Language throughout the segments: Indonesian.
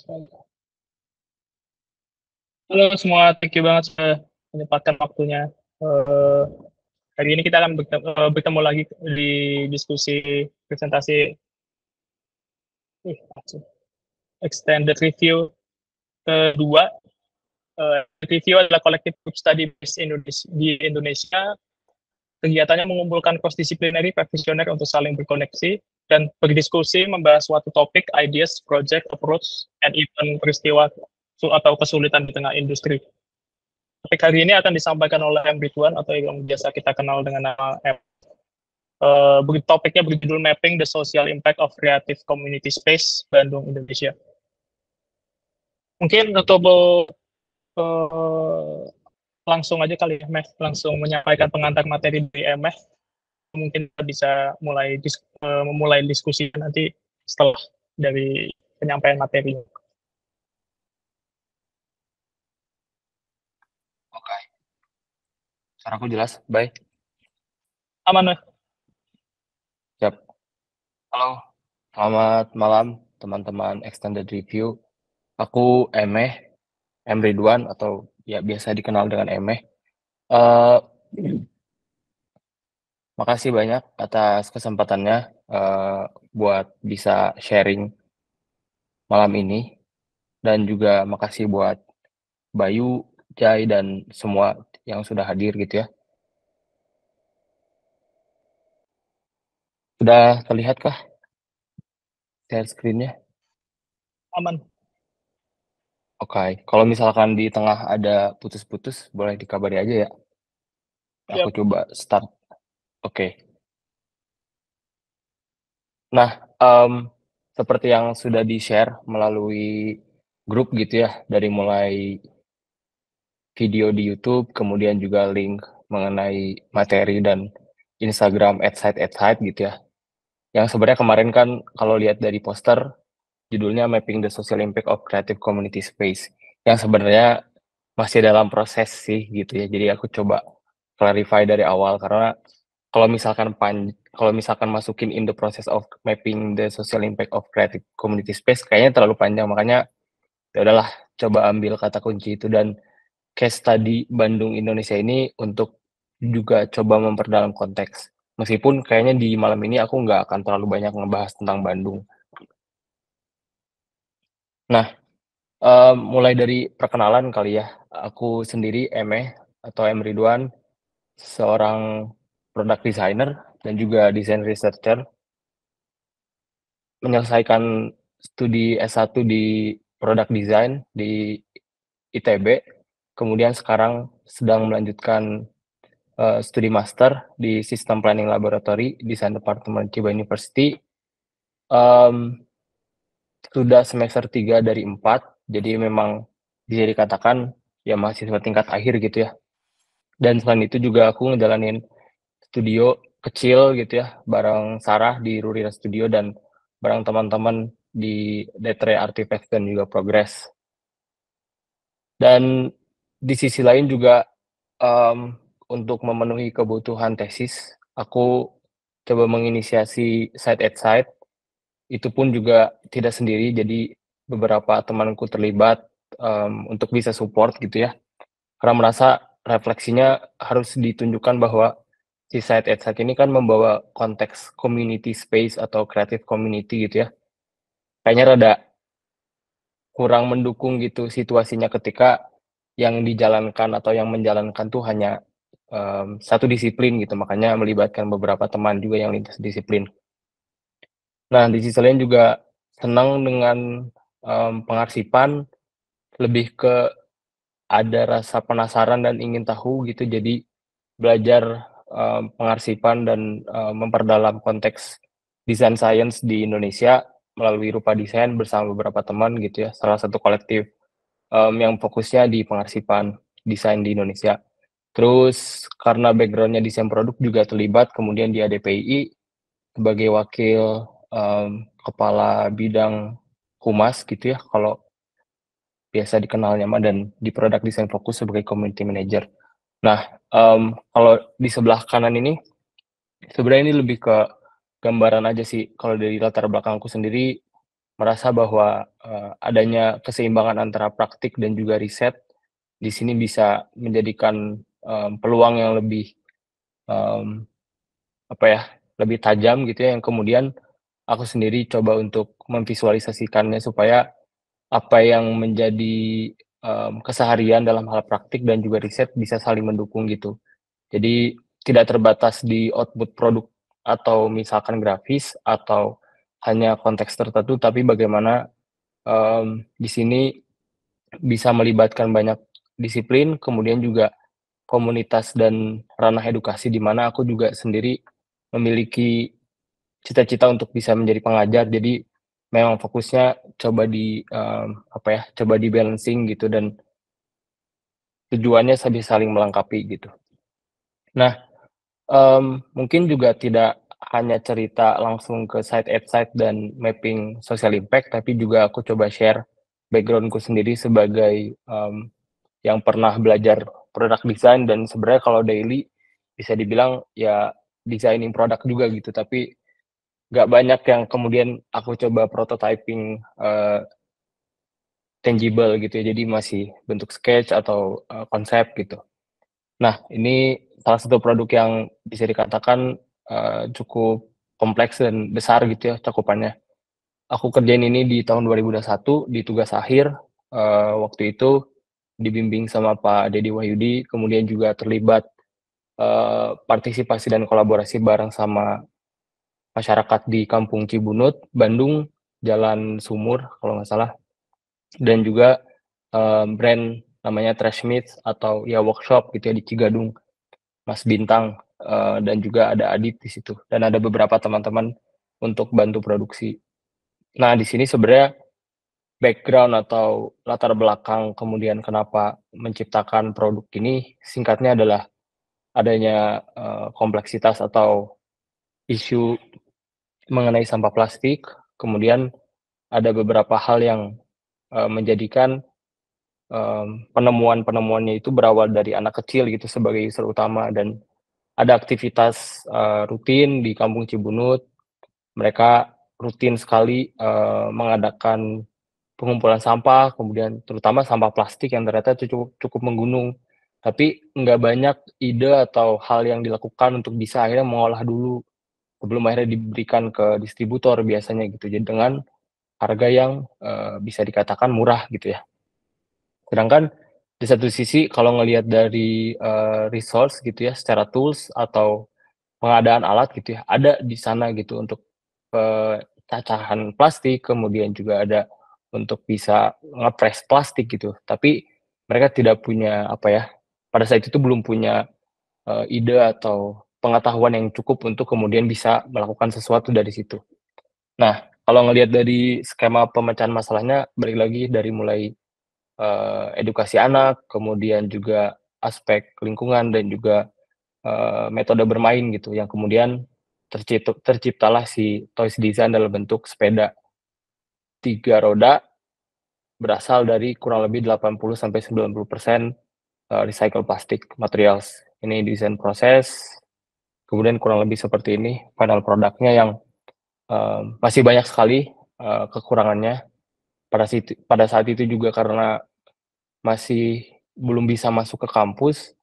Halo semua, thank you banget sudah menyempatkan waktunya. Eh, Hari ini kita akan bertemu lagi di diskusi presentasi extended review kedua. Review adalah collective group study based di Indonesia. Kegiatannya mengumpulkan cross-disciplinary practitioner untuk saling berkoneksi dan berdiskusi membahas suatu topik, ideas, project, approach, and even peristiwa atau kesulitan di tengah industri. Topik hari ini akan disampaikan oleh M. Ridwan atau yang biasa kita kenal dengan nama M. Topiknya berjudul Mapping the Social Impact of Creative Community Space Bandung, Indonesia. Mungkin untuk langsung aja kali ya, Meh, langsung menyampaikan pengantar materi dari MF. Mungkin kita bisa memulai diskusi nanti setelah dari penyampaian materi. Oke. Suaraku jelas? Baik. Aman, Meh? Siap. Halo, selamat malam teman-teman Extended Review. Aku Emeh, M. Ridwan atau ya biasa dikenal dengan Emeh. Makasih banyak atas kesempatannya buat bisa sharing malam ini. Dan juga makasih buat Bayu, Jai, dan semua yang sudah hadir gitu ya. Sudah terlihatkah share screen-nya? Aman. Oke, kalau misalkan di tengah ada putus-putus, boleh dikabari aja ya. Aku coba start. Oke. Nah, seperti yang sudah di-share melalui grup gitu ya, dari mulai video di YouTube, kemudian juga link mengenai materi dan Instagram @site gitu ya. Yang sebenarnya kemarin kan kalau lihat dari poster, judulnya Mapping the Social Impact of Creative Community Space, yang sebenarnya masih dalam proses sih gitu ya. Jadi aku coba clarify dari awal karena kalau misalkan masukin in the process of mapping the social impact of creative community space kayaknya terlalu panjang, makanya ya udahlah coba ambil kata kunci itu dan case study Bandung Indonesia ini untuk juga coba memperdalam konteks. Meskipun kayaknya di malam ini aku nggak akan terlalu banyak ngebahas tentang Bandung. Nah, mulai dari perkenalan kali ya. Aku sendiri Emeh atau M. Ridwan, seorang product designer dan juga design researcher. Menyelesaikan studi S1 di product design di ITB, kemudian sekarang sedang melanjutkan studi master di System Planning Laboratory Design Department Chiba University. Sudah semester 3 dari 4, jadi memang bisa dikatakan ya mahasiswa tingkat akhir gitu ya. Dan selain itu juga aku ngejalanin studio kecil gitu ya, bareng Sarah di Rurira Studio dan bareng teman-teman di Detre Artifacts dan juga Progress. Dan di sisi lain juga untuk memenuhi kebutuhan tesis, aku coba menginisiasi Side at Side. Itu pun juga tidak sendiri, jadi beberapa temanku terlibat untuk bisa support gitu ya. Karena merasa refleksinya harus ditunjukkan bahwa si Side at Side ini kan membawa konteks community space atau creative community gitu ya. Kayaknya rada kurang mendukung gitu situasinya ketika yang dijalankan atau yang menjalankan tuh hanya satu disiplin gitu, makanya melibatkan beberapa teman juga yang lintas disiplin. Nah, di sisi lain juga senang dengan pengarsipan, lebih ke ada rasa penasaran dan ingin tahu gitu, jadi belajar pengarsipan dan memperdalam konteks desain science di Indonesia melalui Rupa Desain bersama beberapa teman gitu ya, salah satu kolektif yang fokusnya di pengarsipan desain di Indonesia. Terus karena background-nya desain produk juga terlibat, kemudian di ADPI sebagai wakil kepala bidang humas gitu ya, kalau biasa dikenalnya mah, dan di product design fokus sebagai community manager. Nah, kalau di sebelah kanan ini sebenarnya ini lebih ke gambaran aja sih. Kalau dari latar belakangku sendiri, merasa bahwa, adanya keseimbangan antara praktik dan juga riset di sini bisa menjadikan, peluang yang lebih, mmm, apa ya, lebih tajam gitu ya, yang kemudian aku sendiri coba untuk memvisualisasikannya supaya apa yang menjadi, keseharian dalam hal praktik dan juga riset bisa saling mendukung gitu. Jadi tidak terbatas di output produk atau misalkan grafis atau hanya konteks tertentu, tapi bagaimana, di sini bisa melibatkan banyak disiplin, kemudian juga komunitas dan ranah edukasi di mana aku juga sendiri memiliki cita-cita untuk bisa menjadi pengajar. Jadi memang fokusnya coba apa ya, coba di-balancing gitu dan tujuannya saling melengkapi gitu. Nah, mungkin juga tidak hanya cerita langsung ke side at side dan mapping social impact, tapi juga aku coba share background-ku sendiri sebagai, yang pernah belajar product design dan sebenarnya kalau daily bisa dibilang ya designing produk juga gitu, tapi nggak banyak yang kemudian aku coba prototyping, tangible gitu ya, jadi masih bentuk sketch atau, konsep gitu. Nah, ini salah satu produk yang bisa dikatakan, cukup kompleks dan besar gitu ya cakupannya. Aku kerjain ini di tahun 2021 di tugas akhir, waktu itu dibimbing sama Pak Deddy Wahyudi, kemudian juga terlibat, partisipasi dan kolaborasi bareng sama masyarakat di Kampung Cibunut, Bandung, Jalan Sumur kalau nggak salah, dan juga, brand namanya Trashmeets atau ya workshop gitu ya di Cigadung. Mas Bintang, dan juga ada Adit di situ, dan ada beberapa teman-teman untuk bantu produksi. Nah, di sini sebenarnya background atau latar belakang kemudian kenapa menciptakan produk ini, singkatnya adalah adanya, kompleksitas atau isu mengenai sampah plastik, kemudian ada beberapa hal yang, menjadikan, penemuan-penemuannya itu berawal dari anak kecil gitu sebagai unsur utama dan ada aktivitas, rutin di Kampung Cibunut, mereka rutin sekali, mengadakan pengumpulan sampah, kemudian terutama sampah plastik yang ternyata itu cukup cukup menggunung. Tapi nggak banyak ide atau hal yang dilakukan untuk bisa akhirnya mengolah dulu, sebelum akhirnya diberikan ke distributor biasanya gitu. Jadi dengan harga yang, bisa dikatakan murah gitu ya. Sedangkan di satu sisi kalau ngelihat dari, resource gitu ya, secara tools atau pengadaan alat gitu ya, ada di sana gitu untuk pecacahan plastik, kemudian juga ada untuk bisa ngepres plastik gitu. Tapi mereka tidak punya, apa ya, pada saat itu belum punya, ide atau pengetahuan yang cukup untuk kemudian bisa melakukan sesuatu dari situ. Nah, kalau ngelihat dari skema pemecahan masalahnya, balik lagi dari mulai, edukasi anak, kemudian juga aspek lingkungan dan juga metode bermain gitu yang kemudian terciptalah si toys design dalam bentuk sepeda 3 roda berasal dari kurang lebih 80 sampai 90% recycle plastic materials. Ini desain proses, kemudian kurang lebih seperti ini final produknya yang, masih banyak sekali, kekurangannya. Pada saat itu juga karena masih belum bisa masuk ke kampus,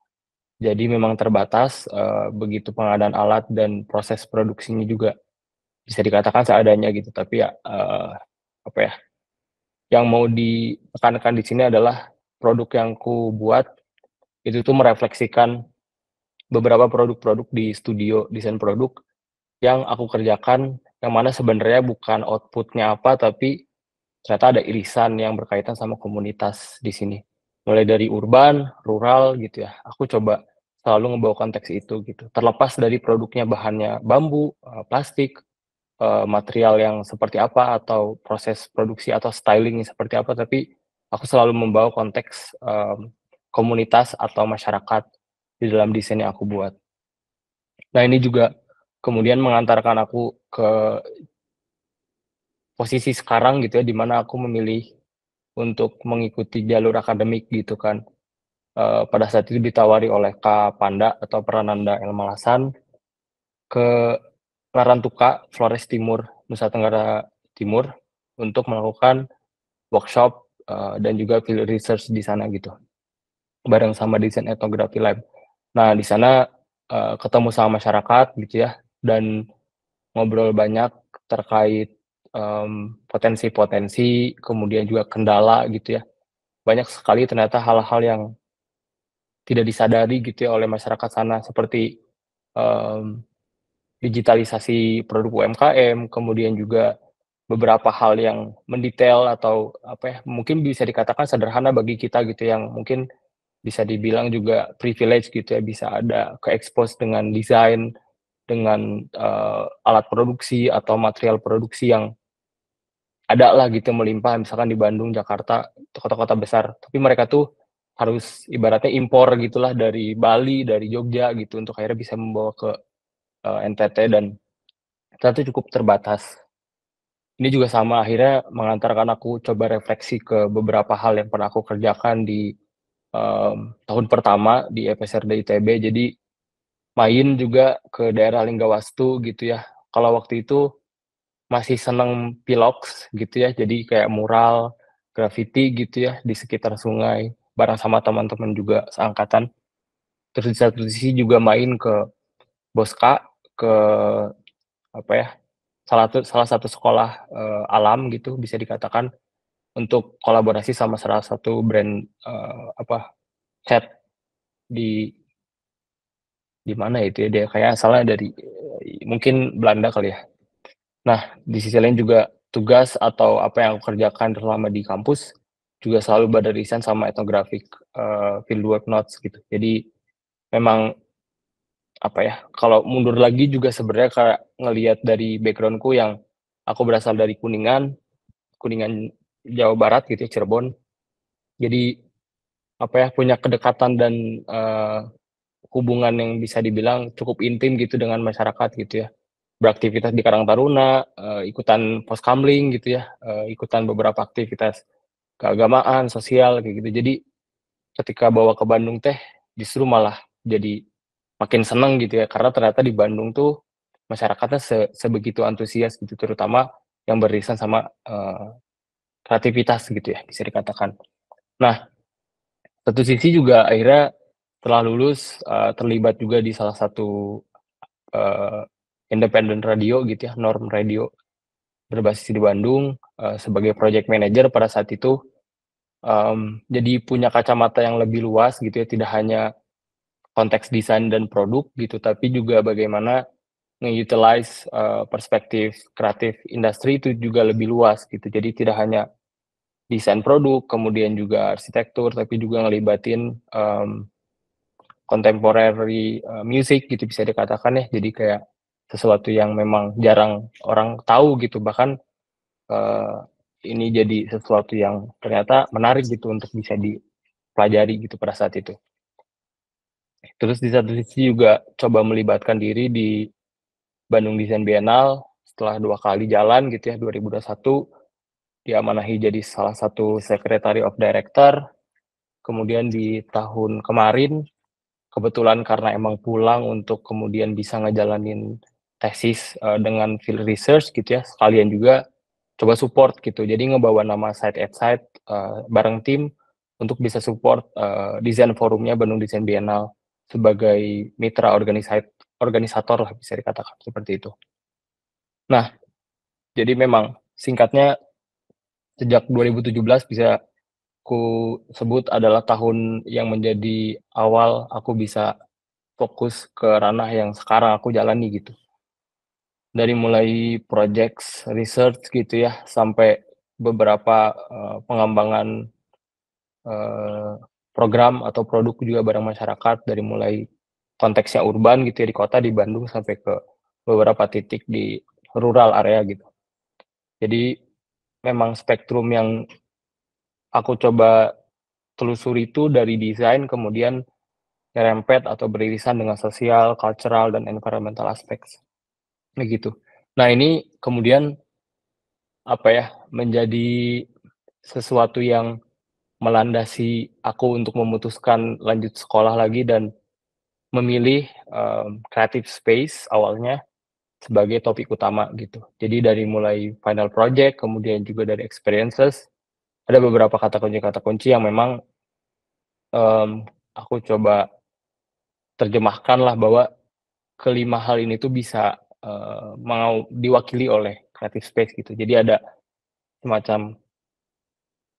jadi memang terbatas, begitu pengadaan alat dan proses produksinya juga bisa dikatakan seadanya gitu, tapi ya, apa ya, yang mau ditekankan di sini adalah produk yang kubuat itu tuh merefleksikan beberapa produk-produk di studio desain produk yang aku kerjakan, yang mana sebenarnya bukan output-nya apa, tapi ternyata ada irisan yang berkaitan sama komunitas di sini. Mulai dari urban, rural gitu ya, aku coba selalu ngebawa konteks itu gitu. Terlepas dari produknya bahannya bambu, plastik, material yang seperti apa, atau proses produksi atau styling seperti apa, tapi aku selalu membawa konteks, komunitas atau masyarakat di dalam desain yang aku buat. Nah, ini juga kemudian mengantarkan aku ke posisi sekarang gitu ya, di mana aku memilih untuk mengikuti jalur akademik gitu kan. Pada saat itu ditawari oleh Kak Panda atau Prananda Elmalasan ke Larantuka, Flores Timur, Nusa Tenggara Timur, untuk melakukan workshop dan juga field research di sana gitu, bareng sama Desain Ethnography Lab. Nah, di sana ketemu sama masyarakat gitu ya, dan ngobrol banyak terkait potensi-potensi, kemudian juga kendala gitu ya. Banyak sekali ternyata hal-hal yang tidak disadari gitu ya oleh masyarakat sana, seperti mmm, digitalisasi produk UMKM, kemudian juga beberapa hal yang mendetail atau apa ya, mungkin bisa dikatakan sederhana bagi kita gitu, yang mungkin bisa dibilang juga privilege gitu ya, bisa ada ke-expose dengan desain, dengan alat produksi atau material produksi yang ada lah gitu melimpah, misalkan di Bandung, Jakarta, kota-kota besar. Tapi mereka tuh harus ibaratnya impor gitulah dari Bali, dari Jogja gitu, untuk akhirnya bisa membawa ke NTT, dan ternyata cukup terbatas. Ini juga sama, akhirnya mengantarkan aku coba refleksi ke beberapa hal yang pernah aku kerjakan di tahun pertama di FSRD ITB. Jadi main juga ke daerah Linggawastu gitu ya. Kalau waktu itu masih seneng pilox gitu ya, jadi kayak mural, graffiti gitu ya di sekitar sungai, bareng sama teman-teman juga seangkatan. Terus di satu sisi juga main ke Boska, ke apa ya, salah satu sekolah alam gitu bisa dikatakan, untuk kolaborasi sama salah satu brand cat di mana itu ya, dia kayak asalnya dari mungkin Belanda kali ya. Nah, di sisi lain juga tugas atau apa yang aku kerjakan selama di kampus, juga selalu beririsan sama etnographic fieldwork notes gitu. Jadi memang apa ya, kalau mundur lagi juga sebenarnya kayak ngelihat dari background-ku yang aku berasal dari Kuningan, Jawa Barat gitu ya, Cirebon. Jadi apa ya, punya kedekatan dan hubungan yang bisa dibilang cukup intim gitu dengan masyarakat gitu ya. Beraktivitas di Karang Taruna, ikutan poskamling gitu ya, ikutan beberapa aktivitas keagamaan, sosial, kayak gitu. Jadi ketika bawa ke Bandung teh, justru malah jadi makin seneng gitu ya, karena ternyata di Bandung tuh masyarakatnya sebegitu antusias gitu, terutama yang beririsan sama kreativitas gitu ya, bisa dikatakan. Nah, satu sisi juga akhirnya setelah lulus terlibat juga di salah satu eee, independent radio gitu ya, Norm Radio, berbasis di Bandung, sebagai project manager pada saat itu. Jadi punya kacamata yang lebih luas gitu ya, tidak hanya konteks desain dan produk gitu, tapi juga bagaimana nge-utilize perspektif kreatif industri itu juga lebih luas gitu. Jadi tidak hanya desain produk, kemudian juga arsitektur, tapi juga ngelibatin contemporary music gitu bisa dikatakan ya. Jadi kayak sesuatu yang memang jarang orang tahu gitu, bahkan eee, ini jadi sesuatu yang ternyata menarik gitu untuk bisa dipelajari gitu pada saat itu. Terus di satu sisi juga coba melibatkan diri di Bandung Design Biennale, setelah 2 kali jalan gitu ya, 2021 diamanahi jadi salah satu Secretary of Director, kemudian di tahun kemarin kebetulan karena emang pulang untuk kemudian bisa ngejalanin tesis dengan field research gitu ya, sekalian juga coba support gitu. Jadi ngebawa nama Side at Side bareng tim untuk bisa support desain forumnya Bandung Design Biennale sebagai mitra organisator lah bisa dikatakan seperti itu. Nah, jadi memang singkatnya sejak 2017 bisa ku sebut adalah tahun yang menjadi awal aku bisa fokus ke ranah yang sekarang aku jalani gitu. Dari mulai projects research gitu ya, sampai beberapa pengembangan eee, program atau produk juga bareng masyarakat, dari mulai konteksnya urban gitu ya di kota, di Bandung, sampai ke beberapa titik di rural area gitu. Jadi memang spektrum yang aku coba telusuri itu dari desain, kemudian nyerempet atau beririsan dengan sosial, cultural, dan environmental aspects, begitu. Nah, ini kemudian apa ya, menjadi sesuatu yang melandasi aku untuk memutuskan lanjut sekolah lagi dan memilih creative space awalnya. sebagai topik utama gitu. Jadi dari mulai final project, kemudian juga dari experiences, ada beberapa kata kunci yang memang aku coba terjemahkan lah bahwa kelima hal ini tuh bisa mau diwakili oleh creative space gitu. Jadi ada semacam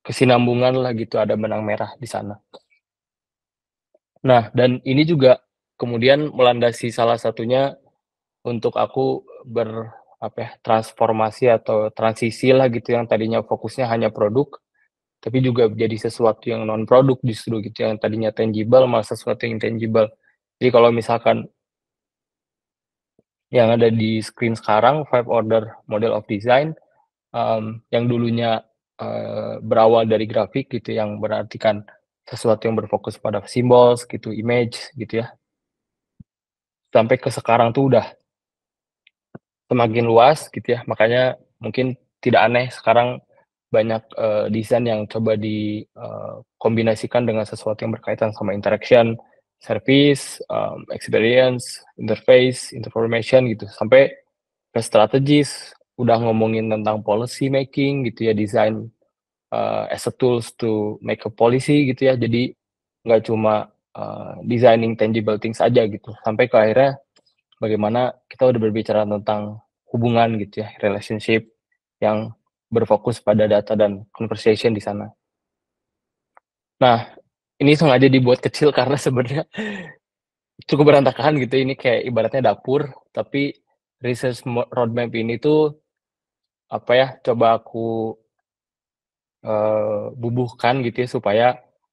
kesinambungan lah gitu, ada benang merah di sana. Nah, dan ini juga kemudian melandasi salah satunya untuk aku transformasi atau transisi lah gitu, yang tadinya fokusnya hanya produk, tapi juga jadi sesuatu yang non produk justru gitu, yang tadinya tangible malah sesuatu yang intangible. Jadi kalau misalkan yang ada di screen sekarang, 5 order model of design, yang dulunya, berawal dari grafik gitu, yang berarti kan sesuatu yang berfokus pada symbols gitu, image gitu ya, sampai ke sekarang tuh udah semakin luas gitu ya, makanya mungkin tidak aneh sekarang banyak, desain yang coba kombinasikan dengan sesuatu yang berkaitan sama interaction, service, experience, interface, information gitu, sampai ke strategis, udah ngomongin tentang policy making gitu ya, design, as a tools to make a policy gitu ya. Jadi nggak cuma, designing tangible things aja gitu, sampai ke akhirnya bagaimana kita udah berbicara tentang hubungan gitu ya, relationship yang berfokus pada data dan conversation di sana. Nah, ini sengaja dibuat kecil karena sebenarnya cukup berantakan gitu, ini kayak ibaratnya dapur, tapi research roadmap ini tuh, coba aku, bubuhkan gitu ya, supaya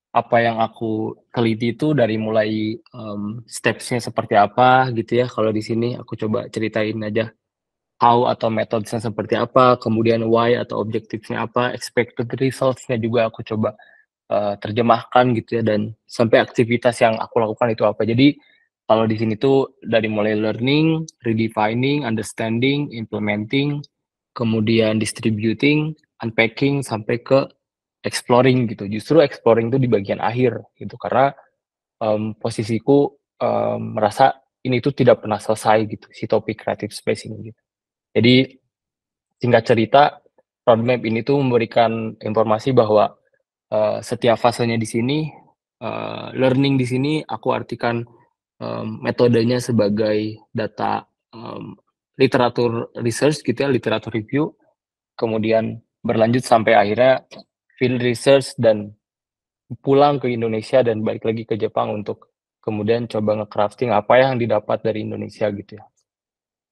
apa yang aku teliti itu dari mulai, steps-nya seperti apa gitu ya, kalau di sini aku coba ceritain aja how atau methodenya seperti apa, kemudian why atau objektifnya apa, expected results-nya juga aku coba, terjemahkan gitu ya, dan sampai aktivitas yang aku lakukan itu apa. Jadi kalau di sini tuh dari mulai learning, redefining, understanding, implementing, kemudian distributing, unpacking, sampai ke exploring gitu. Justru exploring itu di bagian akhir gitu, karena, posisiku, merasa ini tuh tidak pernah selesai gitu, si topik creative space ini gitu. Jadi singkat cerita, roadmap ini tuh memberikan informasi bahwa, setiap fasenya di sini, learning di sini aku artikan, metodenya sebagai data, literatur research gitu ya, literatur review, kemudian berlanjut sampai akhirnya field research dan pulang ke Indonesia dan balik lagi ke Jepang untuk kemudian coba nge-crafting apa yang didapat dari Indonesia gitu ya.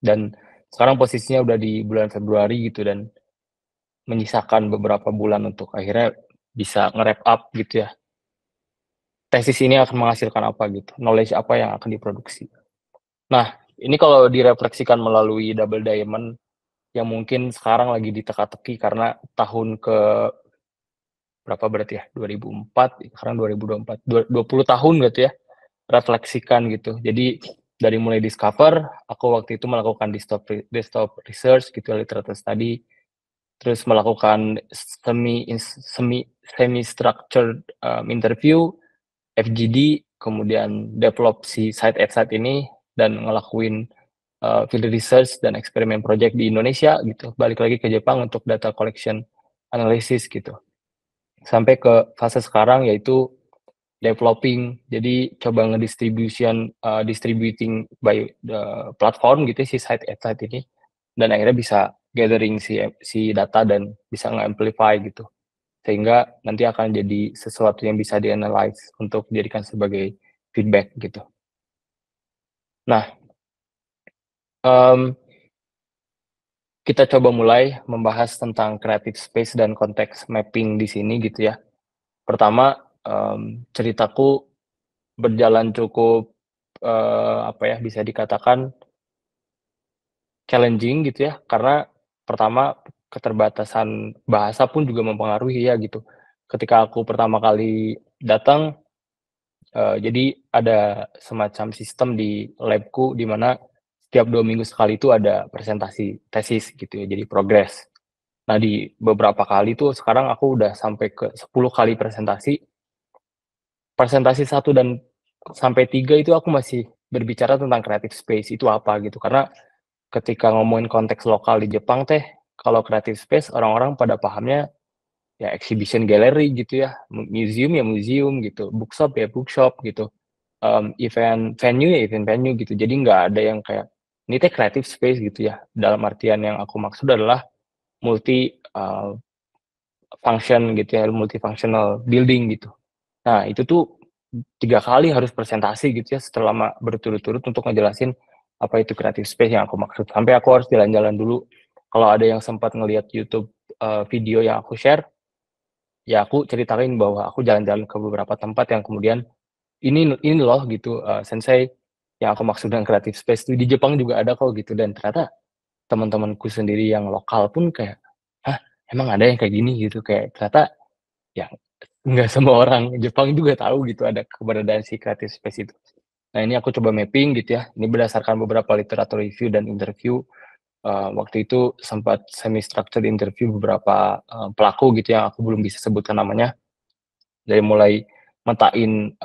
Dan sekarang posisinya udah di bulan Februari gitu, dan menyisakan beberapa bulan untuk akhirnya bisa nge-wrap up gitu ya. Tesis ini akan menghasilkan apa gitu, knowledge apa yang akan diproduksi. Nah, ini kalau direfleksikan melalui Double Diamond yang mungkin sekarang lagi diteka-teki karena tahun ke berapa berarti ya, 2004, sekarang 2024, 20 tahun berarti ya, refleksikan gitu. Jadi dari mulai discover, aku waktu itu melakukan desktop research gitu, literature study, terus melakukan semi structured, interview, FGD, kemudian develop si site at site ini, dan ngelakuin, field research dan eksperimen project di Indonesia gitu, balik lagi ke Jepang untuk data collection analysis gitu. Sampai ke fase sekarang yaitu developing, jadi coba distributing by the platform gitu si site at site ini, dan akhirnya bisa gathering si data dan bisa nge-amplify gitu. Sehingga nanti akan jadi sesuatu yang bisa di-analyze untuk dijadikan sebagai feedback gitu. Nah, kita coba mulai membahas tentang creative space dan konteks mapping di sini gitu ya. Pertama, ceritaku berjalan cukup, bisa dikatakan challenging gitu ya, karena pertama keterbatasan bahasa pun juga mempengaruhi ya gitu. Ketika aku pertama kali datang, jadi ada semacam sistem di labku di mana setiap 2 minggu sekali itu ada presentasi tesis gitu ya, jadi progres. Nah, di beberapa kali tuh sekarang aku udah sampai ke 10 kali presentasi. Presentasi 1 dan sampai 3 itu aku masih berbicara tentang creative space itu apa gitu, karena ketika ngomongin konteks lokal di Jepang teh, kalau creative space orang-orang pada pahamnya ya exhibition gallery gitu ya, museum ya museum gitu, bookshop ya bookshop gitu, event venue ya event venue gitu. Jadi nggak ada yang kayak ini teh creative space gitu ya. Dalam artian yang aku maksud adalah multi function gitu ya, multifunctional building gitu. Nah, itu tuh 3 kali harus presentasi gitu ya selama berturut-turut untuk ngejelasin apa itu creative space yang aku maksud. Sampai aku harus jalan-jalan dulu. Kalau ada yang sempat ngelihat YouTube video yang aku share, ya aku ceritain bahwa aku jalan-jalan ke beberapa tempat yang kemudian ini loh gitu, sensei yang aku maksud dengan creative space itu di Jepang juga ada kok gitu dan ternyata teman-temanku sendiri yang lokal pun kayak, "Hah, emang ada yang kayak gini?" Gitu. Kayak ternyata ya nggak semua orang Jepang juga tahu gitu ada keberadaan si creative space itu. Nah, ini aku coba mapping gitu ya, ini berdasarkan beberapa literatur review dan interview, waktu itu sempat semi structured interview beberapa, pelaku gitu yang aku belum bisa sebutkan namanya, dari mulai metain,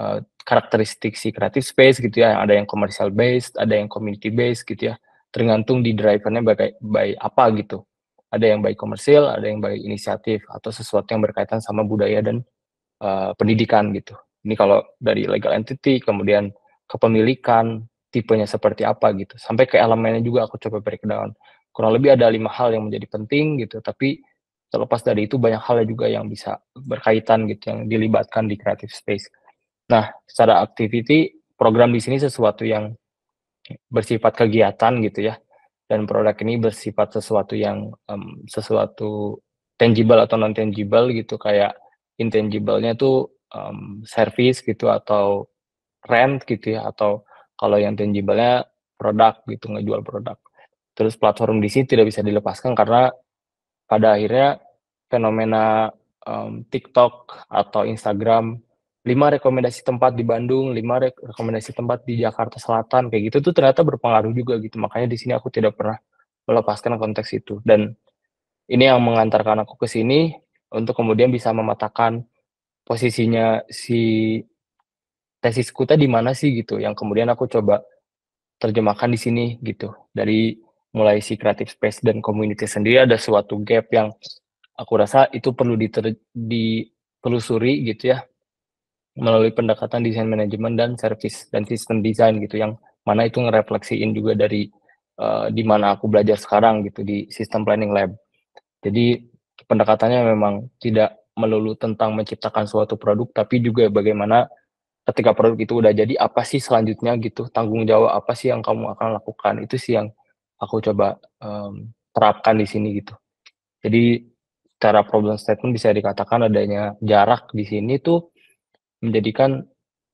karakteristik si creative space gitu ya, ada yang commercial based, ada yang community based gitu ya, tergantung di driver-nya by apa gitu. Ada yang by komersil, ada yang by inisiatif, atau sesuatu yang berkaitan sama budaya dan pendidikan gitu. Ini kalau dari legal entity, kemudian kepemilikan, tipenya seperti apa gitu, sampai ke elemennya juga aku coba breakdown. Kurang lebih ada 5 hal yang menjadi penting gitu, tapi terlepas dari itu banyak hal juga yang bisa berkaitan gitu, yang dilibatkan di creative space. Nah, secara activity, program di sini sesuatu yang bersifat kegiatan gitu ya, dan produk ini bersifat sesuatu yang, sesuatu tangible atau non tangible gitu, kayak intangible-nya tuh, service gitu atau rent gitu ya, atau kalau yang tangible-nya produk gitu, ngejual produk. Terus platform di sini tidak bisa dilepaskan karena pada akhirnya fenomena, TikTok atau Instagram, 5 rekomendasi tempat di Bandung, 5 rekomendasi tempat di Jakarta Selatan, kayak gitu tuh ternyata berpengaruh juga gitu. Makanya di sini aku tidak pernah melepaskan konteks itu. Dan ini yang mengantarkan aku ke sini untuk kemudian bisa memetakan posisinya si tesisku tadi di mana sih gitu, yang kemudian aku coba terjemahkan di sini gitu. Dari mulai si creative space dan community sendiri ada suatu gap yang aku rasa itu perlu ditelusuri gitu ya, melalui pendekatan desain manajemen dan service dan sistem desain gitu, yang mana itu ngerefleksiin juga dari, di mana aku belajar sekarang gitu, di sistem planning lab. Jadi pendekatannya memang tidak melulu tentang menciptakan suatu produk, tapi juga bagaimana ketika produk itu udah jadi, apa sih selanjutnya gitu, tanggung jawab apa sih yang kamu akan lakukan, itu sih yang aku coba, terapkan di sini gitu. Jadi secara problem statement bisa dikatakan adanya jarak di sini tuh menjadikan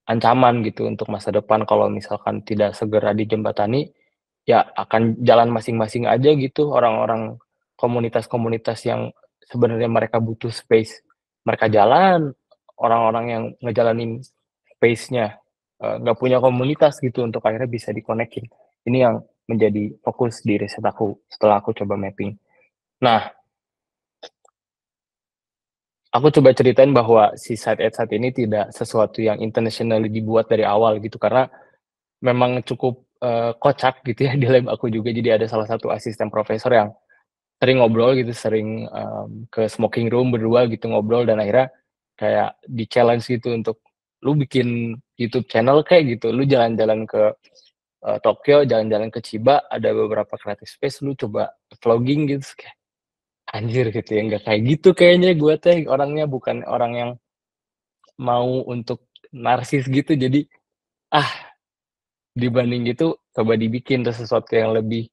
ancaman gitu untuk masa depan kalau misalkan tidak segera dijembatani, ya akan jalan masing-masing aja gitu orang-orang komunitas-komunitas yang sebenarnya mereka butuh space, mereka jalan, orang-orang yang ngejalanin space-nya, nggak punya komunitas gitu untuk akhirnya bisa di-connect-in. Ini yang menjadi fokus di riset aku setelah aku coba mapping. Nah, aku coba ceritain bahwa si Side at Side ini tidak sesuatu yang intentionally dibuat dari awal gitu, karena memang cukup, kocak gitu ya di lab aku juga. Jadi ada salah satu asisten profesor yang sering ngobrol gitu, sering, ke smoking room berdua gitu ngobrol dan akhirnya kayak di-challenge gitu untuk, "Lu bikin YouTube channel kayak gitu, lu jalan-jalan ke, Tokyo, jalan-jalan ke Chiba, ada beberapa creative space, lu coba vlogging," gitu. Terus kayak, anjir gitu ya, nggak kayak gitu kayaknya gue teh orangnya, bukan orang yang mau untuk narsis gitu. Jadi, ah, dibanding gitu coba dibikin tuh sesuatu yang lebih,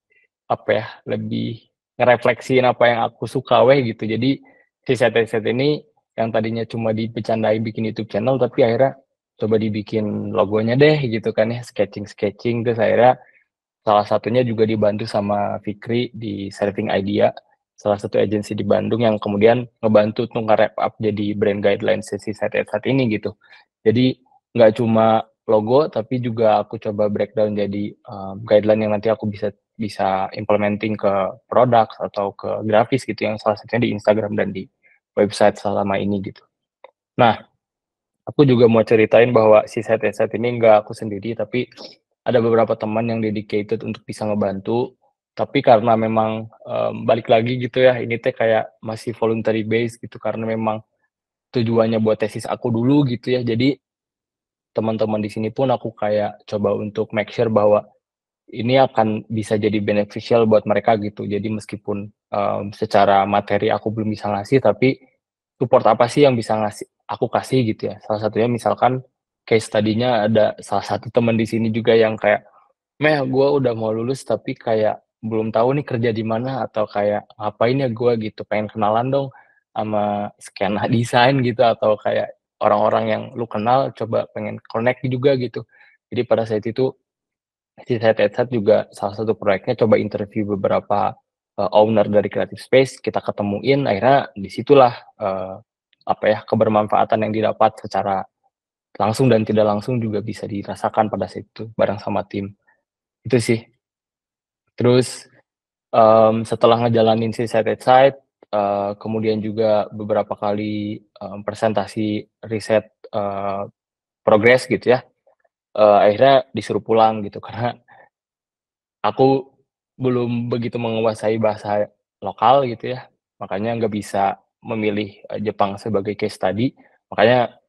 apa ya, lebih ngerefleksiin apa yang aku suka weh gitu. Jadi si set-set ini yang tadinya cuma dibecandain bikin YouTube channel, tapi akhirnya coba dibikin logonya deh gitu kan ya, sketching-sketching, terus akhirnya salah satunya juga dibantu sama Fikri di Serving Idea, salah satu agensi di Bandung yang kemudian ngebantu tuh nge-wrap up jadi brand guideline si set ini gitu. Jadi nggak cuma logo, tapi juga aku coba breakdown jadi, guideline yang nanti aku bisa bisa implementing ke produk atau ke grafis gitu, yang salah satunya di Instagram dan di website selama ini gitu. Nah, aku juga mau ceritain bahwa si set ini nggak aku sendiri, tapi ada beberapa teman yang dedicated untuk bisa ngebantu. Tapi karena memang, balik lagi gitu ya, ini teh kayak masih voluntary base gitu, karena memang tujuannya buat tesis aku dulu gitu ya. Jadi teman-teman di sini pun aku kayak coba untuk make sure bahwa ini akan bisa jadi beneficial buat mereka gitu. Jadi meskipun, secara materi aku belum bisa ngasih, tapi support apa sih yang bisa aku kasih gitu ya. Salah satunya misalkan case study-nya ada salah satu teman di sini juga yang kayak, "Meh, gue udah mau lulus tapi kayak belum tahu nih kerja di mana atau kayak ngapain ya gue gitu, pengen kenalan dong sama skena desain gitu atau kayak orang-orang yang lu kenal, coba pengen connect juga gitu." Jadi pada saat itu si Side Headset juga salah satu proyeknya coba interview beberapa, owner dari creative space, kita ketemuin, akhirnya di situlah, apa ya, kebermanfaatan yang didapat secara langsung dan tidak langsung juga bisa dirasakan pada saat itu bareng sama tim, itu sih. Terus, setelah ngejalanin si Side at Side, kemudian juga beberapa kali, presentasi riset, progres gitu ya, akhirnya disuruh pulang gitu karena aku belum begitu menguasai bahasa lokal gitu ya, makanya nggak bisa memilih, Jepang sebagai case study, makanya,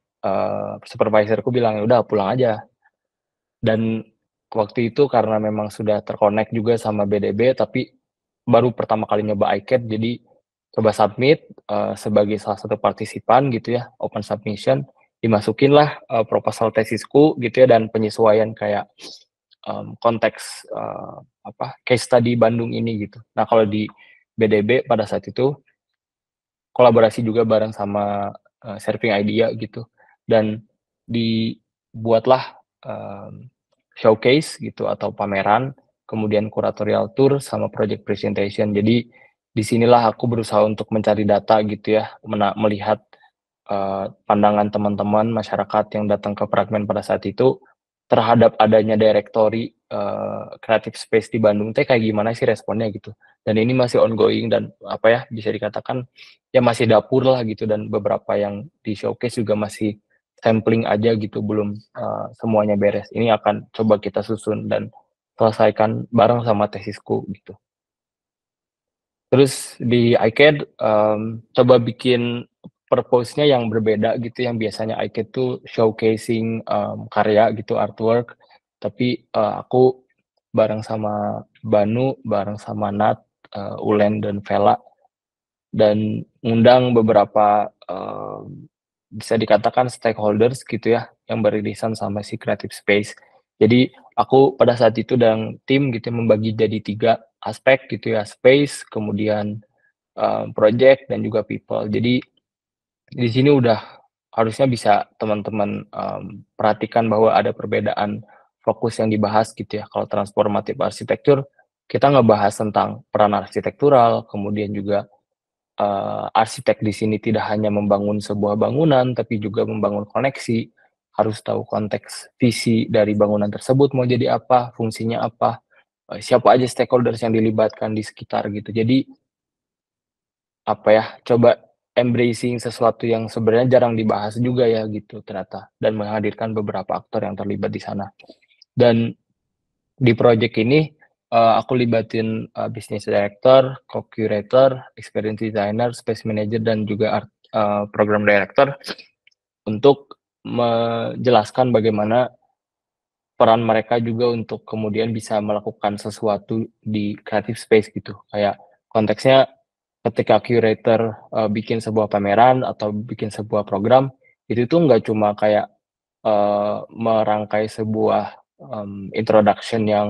supervisorku bilang, "Ya udah pulang aja." Dan waktu itu karena memang sudah terkonek juga sama BDB, tapi baru pertama kali nyoba iCAD, jadi coba submit, sebagai salah satu partisipan gitu ya, open submission, dimasukinlah, proposal tesisku gitu ya dan penyesuaian kayak, konteks, case study Bandung ini gitu. Nah kalau di BDB pada saat itu kolaborasi juga bareng sama, Serving Idea gitu, dan dibuatlah, showcase gitu atau pameran, kemudian curatorial tour sama project presentation. Jadi di sinilah aku berusaha untuk mencari data gitu ya, melihat, pandangan teman-teman masyarakat yang datang ke Fragment pada saat itu, terhadap adanya directory, creative space di Bandung teh kayak gimana sih responnya gitu. Dan ini masih ongoing dan apa ya, bisa dikatakan ya masih dapur lah gitu dan beberapa yang di-showcase juga masih sampling aja gitu, belum, semuanya beres. Ini akan coba kita susun dan selesaikan bareng sama tesisku gitu. Terus di iCAD, coba bikin purpose-nya yang berbeda gitu, yang biasanya iCAD tuh showcasing, karya gitu, artwork, tapi, aku bareng sama Banu, bareng sama Nat, Ulen, dan Vela, dan ngundang beberapa, bisa dikatakan stakeholders gitu ya, yang beririsan sama si creative space. Jadi aku pada saat itu dan tim gitu membagi jadi 3 aspek gitu ya, space, kemudian, project, dan juga people. Jadi di sini udah harusnya bisa teman-teman, perhatikan bahwa ada perbedaan fokus yang dibahas gitu ya. Kalau transformative arsitektur, kita ngebahas tentang peran arsitektural, kemudian juga arsitek di sini tidak hanya membangun sebuah bangunan, tapi juga membangun koneksi, harus tahu konteks visi dari bangunan tersebut mau jadi apa, fungsinya apa, siapa aja stakeholders yang dilibatkan di sekitar gitu. Jadi, apa ya, coba embracing sesuatu yang sebenarnya jarang dibahas juga ya gitu ternyata, dan menghadirkan beberapa aktor yang terlibat di sana. Dan di project ini, aku libatin, business director, co-curator, experience designer, space manager, dan juga program director untuk menjelaskan bagaimana peran mereka juga untuk kemudian bisa melakukan sesuatu di creative space gitu. Kayak konteksnya ketika curator, bikin sebuah pameran atau bikin sebuah program, itu tuh nggak cuma kayak, merangkai sebuah, introduction yang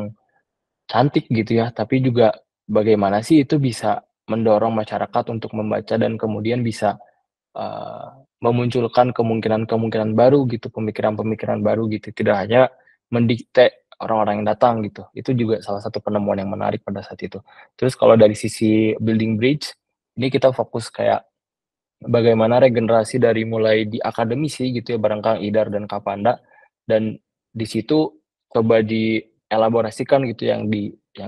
cantik gitu ya, tapi juga bagaimana sih itu bisa mendorong masyarakat untuk membaca dan kemudian bisa, eee, memunculkan kemungkinan-kemungkinan baru gitu, pemikiran-pemikiran baru gitu, tidak hanya mendikte orang-orang yang datang gitu. Itu juga salah satu penemuan yang menarik pada saat itu. Terus kalau dari sisi building bridge, ini kita fokus kayak bagaimana regenerasi dari mulai di akademisi gitu ya, bareng Kang Idar dan Kak Panda, dan di situ coba dielaborasikan gitu yang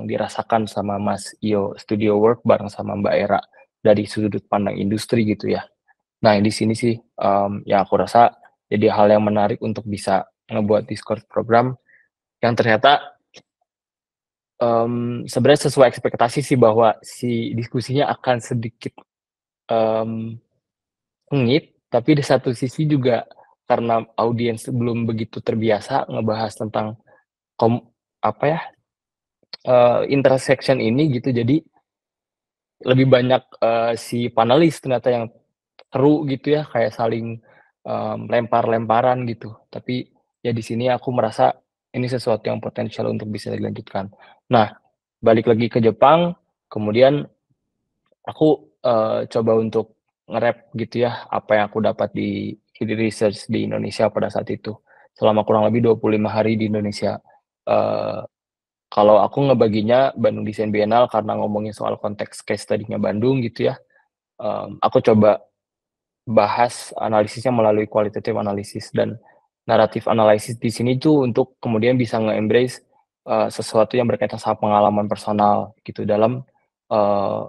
dirasakan sama Mas Iyo Studio Work bareng sama Mbak Era dari sudut pandang industri gitu ya. Nah di sini sih, yang aku rasa jadi hal yang menarik untuk bisa ngebuat Discord program yang ternyata sebenarnya sesuai ekspektasi sih bahwa si diskusinya akan sedikit sengit, tapi di satu sisi juga karena audiens belum begitu terbiasa ngebahas tentang apa ya, intersection ini gitu, jadi lebih banyak, si panelis ternyata yang seru gitu ya, kayak saling, lempar-lemparan gitu. Tapi ya di sini aku merasa ini sesuatu yang potensial untuk bisa dilanjutkan. Nah, balik lagi ke Jepang, kemudian aku, coba untuk nge-rap gitu ya, apa yang aku dapat di research di Indonesia pada saat itu, selama kurang lebih 25 hari di Indonesia. Eee, Kalau aku ngebaginya Bandung Design Biennale karena ngomongin soal konteks case study-nya Bandung gitu ya, aku coba bahas analisisnya melalui qualitative analysis dan naratif analisis di sini tuh untuk kemudian bisa nge-embrace, sesuatu yang berkaitan sama pengalaman personal gitu dalam, eee,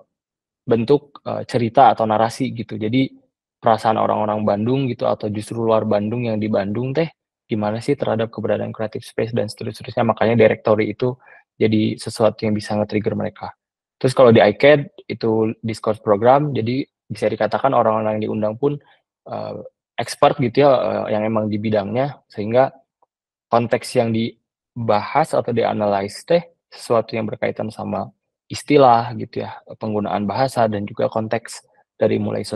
bentuk, cerita atau narasi gitu. Jadi perasaan orang-orang Bandung gitu atau justru luar Bandung yang di Bandung teh, gimana sih terhadap keberadaan creative space dan seterusnya, makanya directory itu jadi sesuatu yang bisa nge-trigger mereka. Terus kalau di ICAD itu discourse program, jadi bisa dikatakan orang-orang yang diundang pun, eee, expert gitu ya, yang emang di bidangnya, sehingga konteks yang dibahas atau dianalisis teh sesuatu yang berkaitan sama istilah gitu ya, penggunaan bahasa dan juga konteks dari mulai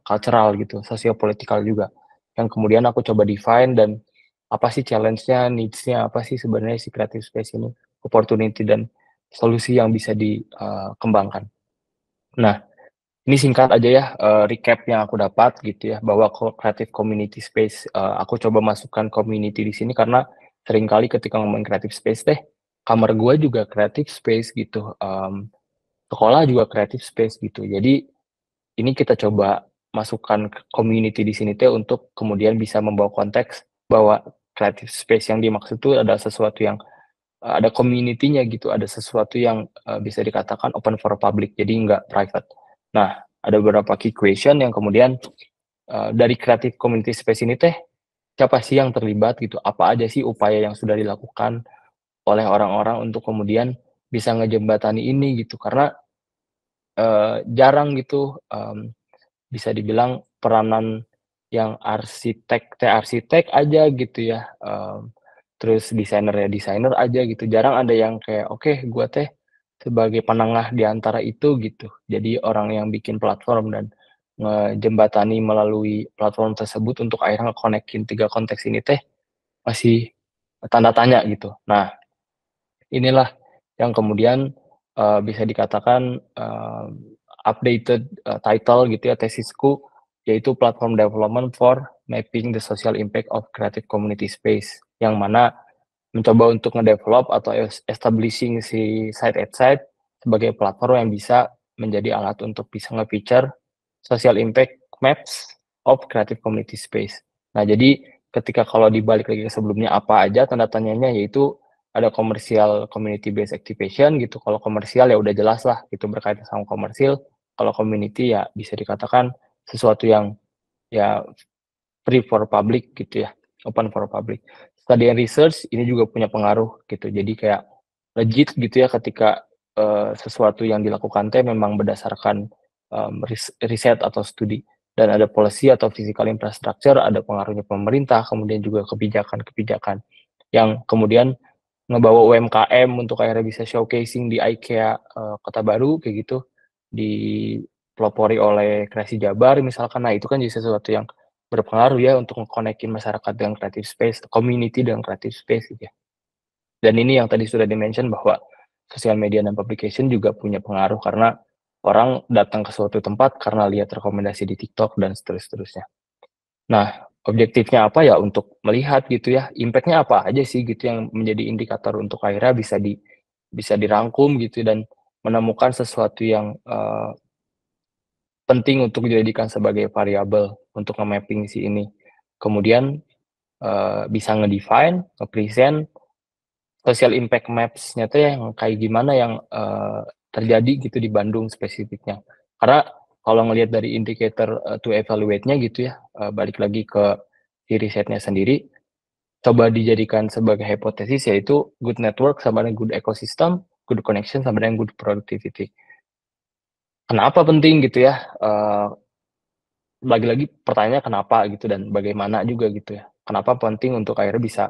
cultural gitu, sosio-politikal juga. Yang kemudian aku coba define dan apa sih challenge-nya, needs-nya apa sih sebenarnya si creative space ini, opportunity dan solusi yang bisa dikembangkan. Nah, ini singkat aja ya, recap yang aku dapat gitu ya, bahwa creative community space, aku coba masukkan community di sini karena seringkali ketika ngomongin creative space teh, kamar gua juga creative space gitu, sekolah juga creative space gitu. Jadi, ini kita coba masukkan community di sini teh untuk kemudian bisa membawa konteks bahwa creative space yang dimaksud itu adalah sesuatu yang, ada community-nya gitu, ada sesuatu yang, bisa dikatakan open for public, jadi nggak private. Nah, ada beberapa key question yang kemudian, dari creative community space ini teh, siapa sih yang terlibat gitu? Apa aja sih upaya yang sudah dilakukan oleh orang-orang untuk kemudian bisa ngejembatani ini gitu? Karena, jarang gitu, bisa dibilang peranan yang arsitek aja gitu ya, terus desainer ya desainer aja gitu, jarang ada yang kayak, "Oke, gua teh sebagai penengah di antara itu," gitu. Jadi orang yang bikin platform dan ngejembatani melalui platform tersebut untuk akhirnya nge-connect-in 3 konteks ini teh masih tanda tanya gitu. Nah, inilah yang kemudian, bisa dikatakan, updated, title gitu ya tesisku, yaitu Platform Development for Mapping the Social Impact of Creative Community Space, yang mana mencoba untuk nge-develop atau establishing si Site at Site sebagai platform yang bisa menjadi alat untuk bisa nge-feature social impact maps of creative community space. Nah, jadi ketika kalau dibalik lagi ke sebelumnya apa aja tanda tanyanya, yaitu ada komersial community based activation gitu. Kalau komersial ya udah jelas lah itu berkaitan sama komersil. Kalau community ya bisa dikatakan sesuatu yang ya free for public gitu ya, open for public. Study and research ini juga punya pengaruh gitu. Jadi kayak legit gitu ya ketika, sesuatu yang dilakukan teh memang berdasarkan, riset atau studi dan ada policy atau physical infrastructure, ada pengaruhnya pemerintah, kemudian juga kebijakan-kebijakan yang kemudian ngebawa UMKM untuk akhirnya bisa showcasing di IKEA, Kota Baru kayak gitu, dipelopori oleh Kreasi Jabar misalkan. Nah, itu kan jadi sesuatu yang berpengaruh ya untuk nge-connect-in masyarakat dengan creative space, community dengan creative space gitu ya. Dan ini yang tadi sudah di-mention bahwa sosial media dan publication juga punya pengaruh karena orang datang ke suatu tempat karena lihat rekomendasi di TikTok dan seterusnya. Nah, objektifnya apa ya untuk melihat gitu ya, impact-nya apa aja sih gitu yang menjadi indikator untuk akhirnya bisa dirangkum gitu dan menemukan sesuatu yang, penting untuk dijadikan sebagai variabel untuk nge-mapping si ini. Kemudian, bisa nge-define, nge-present social impact maps-nya tuh yang kayak gimana yang, terjadi gitu di Bandung spesifiknya. Karena kalau ngelihat dari indikator, to evaluate-nya gitu ya, balik lagi ke si risetnya sendiri, coba dijadikan sebagai hipotesis, yaitu good network sama dengan good ecosystem, good connection sama dengan good productivity. Kenapa penting gitu ya? Lagi-lagi pertanyaannya kenapa gitu dan bagaimana juga gitu ya. Kenapa penting untuk akhirnya bisa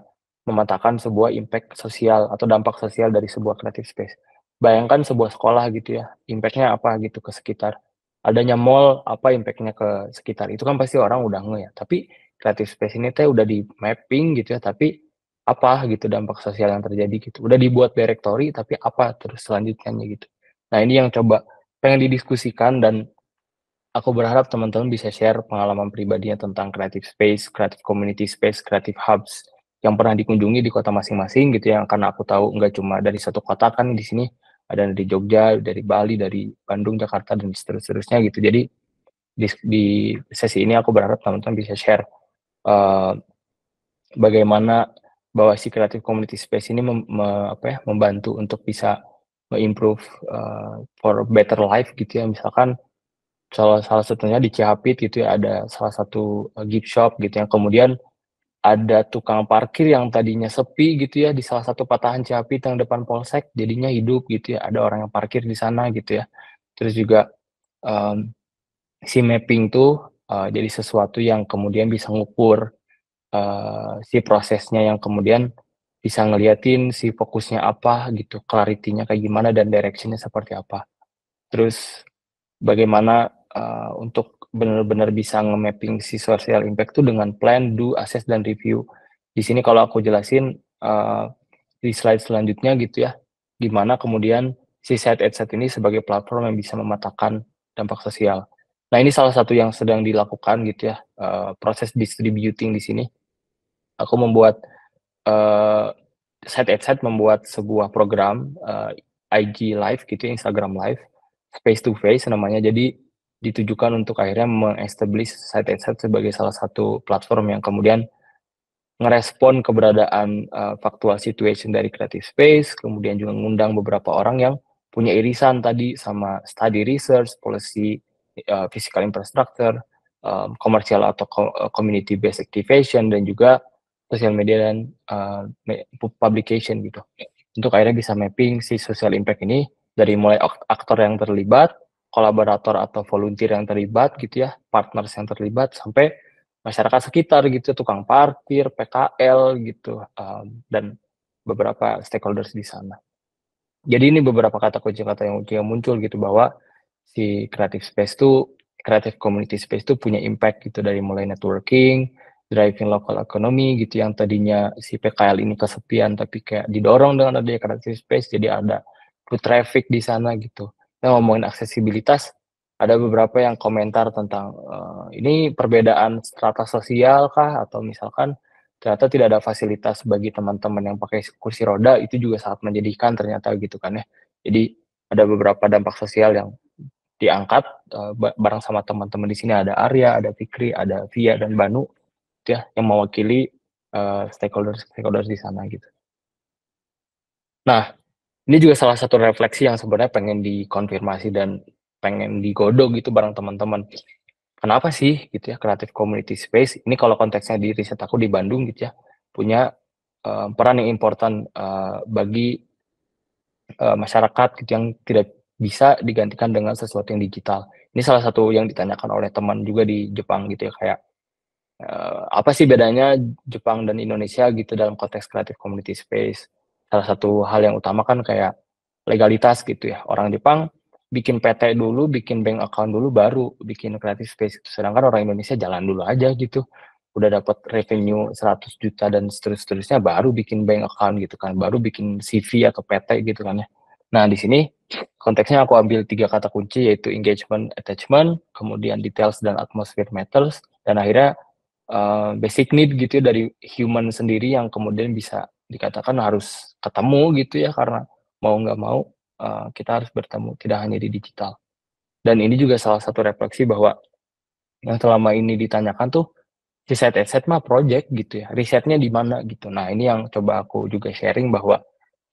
memetakan sebuah impact sosial atau dampak sosial dari sebuah creative space. Bayangkan sebuah sekolah gitu ya, impact-nya apa gitu ke sekitar. Adanya mall, apa impact-nya ke sekitar. Itu kan pasti orang udah nge ya. Tapi creative space ini teh udah di mapping gitu ya, tapi apa gitu dampak sosial yang terjadi gitu. Udah dibuat directory, tapi apa terus selanjutnya gitu. Nah ini yang coba pengen didiskusikan dan aku berharap teman-teman bisa share pengalaman pribadinya tentang creative space, creative community space, creative hubs yang pernah dikunjungi di kota masing-masing gitu ya. Karena aku tahu nggak cuma dari satu kota kan di sini, ada dari Jogja, dari Bali, dari Bandung, Jakarta, dan seterusnya gitu. Jadi di sesi ini aku berharap teman-teman bisa share bagaimana bahwa si creative community space ini membantu untuk bisa improve for better life gitu ya. Misalkan salah satunya di Cihapit gitu ya, ada salah satu gift shop gitu yang kemudian ada tukang parkir yang tadinya sepi gitu ya di salah satu patahan Cihapit yang depan polsek jadinya hidup gitu ya, ada orang yang parkir di sana gitu ya. Terus juga um, si mapping tuh jadi sesuatu yang kemudian bisa ngukur si prosesnya yang kemudian bisa ngeliatin si fokusnya apa gitu, clarity-nya kayak gimana dan direction-nya seperti apa. Terus bagaimana untuk benar-benar bisa nge-mapping si social impact itu dengan plan, do, assess, dan review. Di sini kalau aku jelasin di slide selanjutnya gitu ya, gimana kemudian si Site at Site ini sebagai platform yang bisa memetakan dampak sosial. Nah ini salah satu yang sedang dilakukan gitu ya, proses distributing di sini. Aku membuat Site at Site membuat sebuah program IG Live gitu ya, Instagram Live, face to face namanya. Jadi ditujukan untuk akhirnya meng-establish Site at Site sebagai salah satu platform yang kemudian ngerespon keberadaan factual situation dari creative space, kemudian juga mengundang beberapa orang yang punya irisan tadi sama study research, policy, physical infrastructure, commercial atau community based activation, dan juga social media dan publication gitu. Untuk akhirnya bisa mapping si social impact ini dari mulai aktor yang terlibat, kolaborator atau volunteer yang terlibat gitu ya, partners yang terlibat, sampai masyarakat sekitar gitu, tukang parkir, PKL gitu, dan beberapa stakeholders di sana. Jadi ini beberapa kata kunci kata yang muncul gitu, bahwa si creative space tuh, creative community space tuh punya impact gitu, dari mulai networking, driving local economy gitu, yang tadinya si PKL ini kesepian tapi kayak didorong dengan adanya creative space, jadi ada foot traffic di sana gitu. Nah, ngomongin aksesibilitas, ada beberapa yang komentar tentang ini perbedaan strata sosial kah, atau misalkan ternyata tidak ada fasilitas bagi teman-teman yang pakai kursi roda, itu juga sangat menjadikan ternyata gitu kan ya. Jadi ada beberapa dampak sosial yang diangkat bareng sama teman-teman di sini, ada Arya, ada Fikri, ada Via dan Banu gitu ya, yang mewakili stakeholders di sana gitu. Nah, ini juga salah satu refleksi yang sebenarnya pengen dikonfirmasi dan pengen digodok gitu bareng teman-teman. Kenapa sih gitu ya creative community space ini, kalau konteksnya di riset aku di Bandung gitu ya, punya peran yang important bagi masyarakat gitu, yang tidak bisa digantikan dengan sesuatu yang digital. Ini salah satu yang ditanyakan oleh teman juga di Jepang gitu ya, kayak apa sih bedanya Jepang dan Indonesia gitu dalam konteks creative community space. Salah satu hal yang utama kan kayak legalitas gitu ya. Orang Jepang bikin PT dulu, bikin bank account dulu, baru bikin creative space. Sedangkan orang Indonesia jalan dulu aja gitu. Udah dapat revenue 100 juta dan seterusnya baru bikin bank account gitu kan. Baru bikin CV atau PT gitu kan ya. Nah, di sini konteksnya aku ambil 3 kata kunci, yaitu engagement, attachment, kemudian details dan atmosphere matters, dan akhirnya basic need gitu ya dari human sendiri yang kemudian bisa dikatakan harus ketemu gitu ya, karena mau nggak mau kita harus bertemu, tidak hanya di digital. Dan ini juga salah satu refleksi bahwa yang selama ini ditanyakan tuh, si Site at Site mah project gitu ya, risetnya di mana gitu. Nah ini yang coba aku juga sharing, bahwa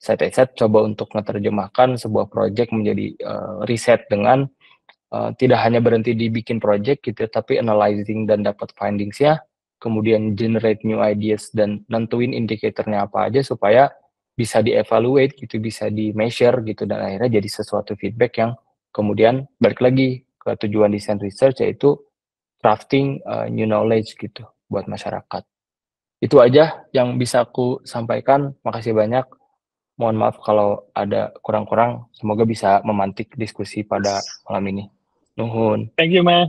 Site at Site coba untuk menerjemahkan sebuah project menjadi riset dengan tidak hanya berhenti dibikin project gitu, tapi analyzing dan dapat findings-nya, kemudian generate new ideas dan nentuin indikatornya apa aja supaya bisa dievaluate gitu, bisa di measure gitu, dan akhirnya jadi sesuatu feedback yang kemudian balik lagi ke tujuan desain research, yaitu crafting new knowledge gitu buat masyarakat. Itu aja yang bisa aku sampaikan. Makasih banyak. Mohon maaf kalau ada kurang-kurang. Semoga bisa memantik diskusi pada malam ini. Nuhun. Thank you, Mas.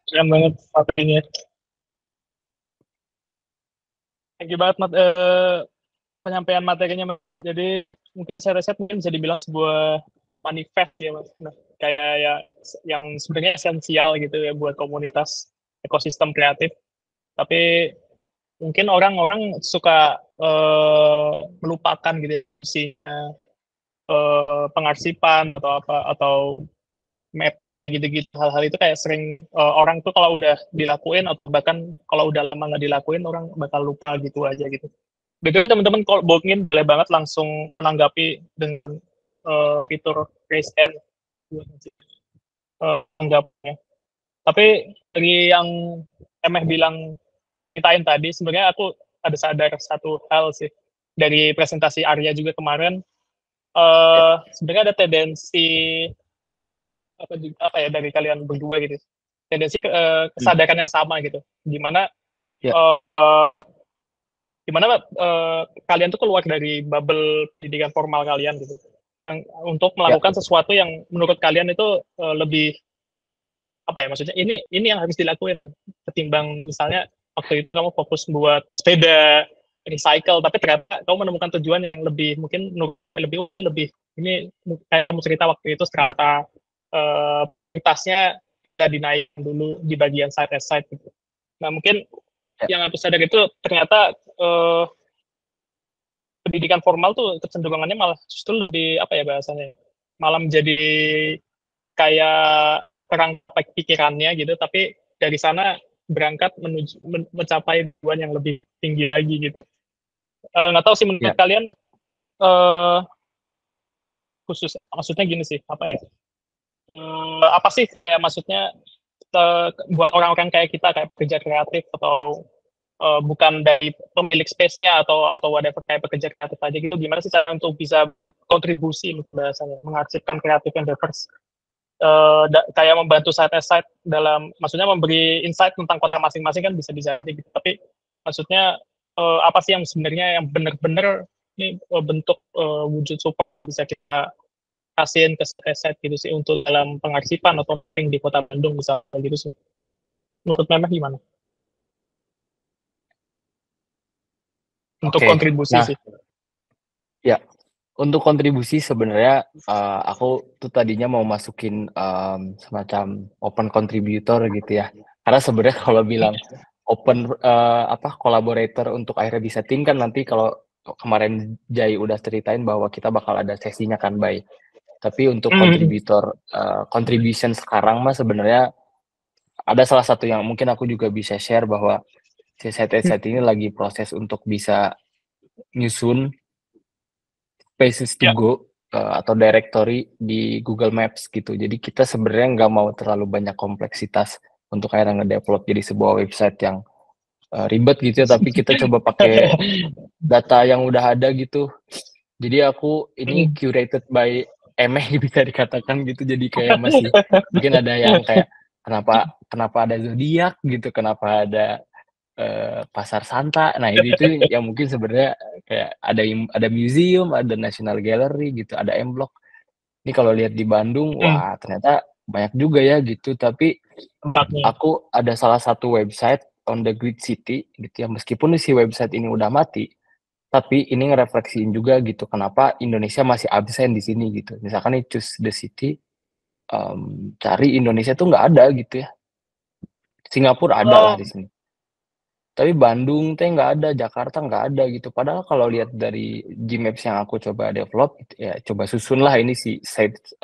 Keren banget materinya. Thank you banget, penyampaian materinya, Mas. Jadi mungkin saya riset mungkin bisa dibilang sebuah manifest ya, Mas. Nah, kayak ya yang sebenarnya esensial gitu ya buat komunitas ekosistem kreatif. Tapi mungkin orang-orang suka melupakan gitu sih pengarsipan atau apa atau map gitu-gitu, hal-hal itu kayak sering orang tuh kalau udah dilakuin atau bahkan kalau udah lama nggak dilakuin orang bakal lupa gitu aja gitu. Begitu teman-teman kalau booking boleh banget langsung menanggapi dengan fitur raise hand buat tanggapnya. Tapi dari yang Emeh bilang ceritain tadi, sebenarnya aku ada sadar satu hal sih dari presentasi Arya juga kemarin. Sebenarnya ada tendensi apa ya dari kalian berdua gitu, tendensi kesadaran yang sama gitu, gimana gimana kalian tuh keluar dari bubble pendidikan formal kalian gitu, untuk melakukan sesuatu yang menurut kalian itu lebih apa ya, maksudnya ini yang harus dilakuin ketimbang misalnya waktu itu kamu fokus buat sepeda recycle tapi ternyata kamu menemukan tujuan yang lebih mungkin lebih ini kayak kamu cerita waktu itu strata prioritasnya kita dinaikkan dulu di bagian side by side gitu. Nah mungkin yang aku sadar itu ternyata pendidikan formal tuh kecenderungannya malah justru lebih apa ya bahasanya, malah menjadi kayak kerangka pikirannya gitu, tapi dari sana berangkat menuju mencapai tujuan yang lebih tinggi lagi gitu. Nggak tahu sih menurut kalian khusus maksudnya gini sih apa ya? Apa sih kayak maksudnya buat orang-orang kayak kita kayak pekerja kreatif atau bukan dari pemilik space-nya atau whatever kayak pekerja kreatif aja gitu, gimana sih cara untuk bisa kontribusi bahasanya mengarsipkan kreatif yang diverse, kayak membantu side-by-side dalam maksudnya memberi insight tentang kota masing-masing kan bisa jadi gitu. Tapi maksudnya apa sih yang sebenarnya yang benar-benar ini bentuk wujud support bisa kita kasihin ke side gitu sih untuk dalam pengarsipan atau di kota Bandung misalnya gitu sih. Menurut Memeh gimana? Untuk kontribusi sih. Ya, untuk kontribusi sebenarnya aku tuh tadinya mau masukin semacam open contributor gitu ya. Karena sebenarnya kalau bilang open collaborator untuk akhirnya bisa tim kan nanti kalau kemarin Jai udah ceritain bahwa kita bakal ada sesinya kan baik. Tapi untuk kontributor contribution sekarang mah sebenarnya ada salah satu yang mungkin aku juga bisa share bahwa si saat ini lagi proses untuk bisa nyusun places to go atau directory di Google Maps gitu. Jadi kita sebenarnya nggak mau terlalu banyak kompleksitas untuk akhirnya ngedevelop jadi sebuah website yang ribet gitu ya, tapi kita coba pakai data yang udah ada gitu. Jadi aku ini curated by Emeh bisa dikatakan gitu, jadi kayak masih mungkin ada yang kayak kenapa ada zodiak gitu, kenapa ada pasar Santa. Nah itu yang mungkin sebenarnya kayak ada museum, ada National Gallery gitu, ada M Block. Ini kalau lihat di Bandung, wah ternyata banyak juga ya gitu. Tapi aku ada salah satu website on the Grid City gitu ya, meskipun si website ini udah mati, tapi ini ngerefleksiin juga gitu kenapa Indonesia masih absen di sini gitu. Misalkan nih choose the city, cari Indonesia tuh nggak ada gitu ya. Singapura ada lah di sini. Tapi Bandung teh nggak ada, Jakarta nggak ada gitu. Padahal kalau lihat dari Gmaps yang aku coba develop, ya coba susun lah ini si site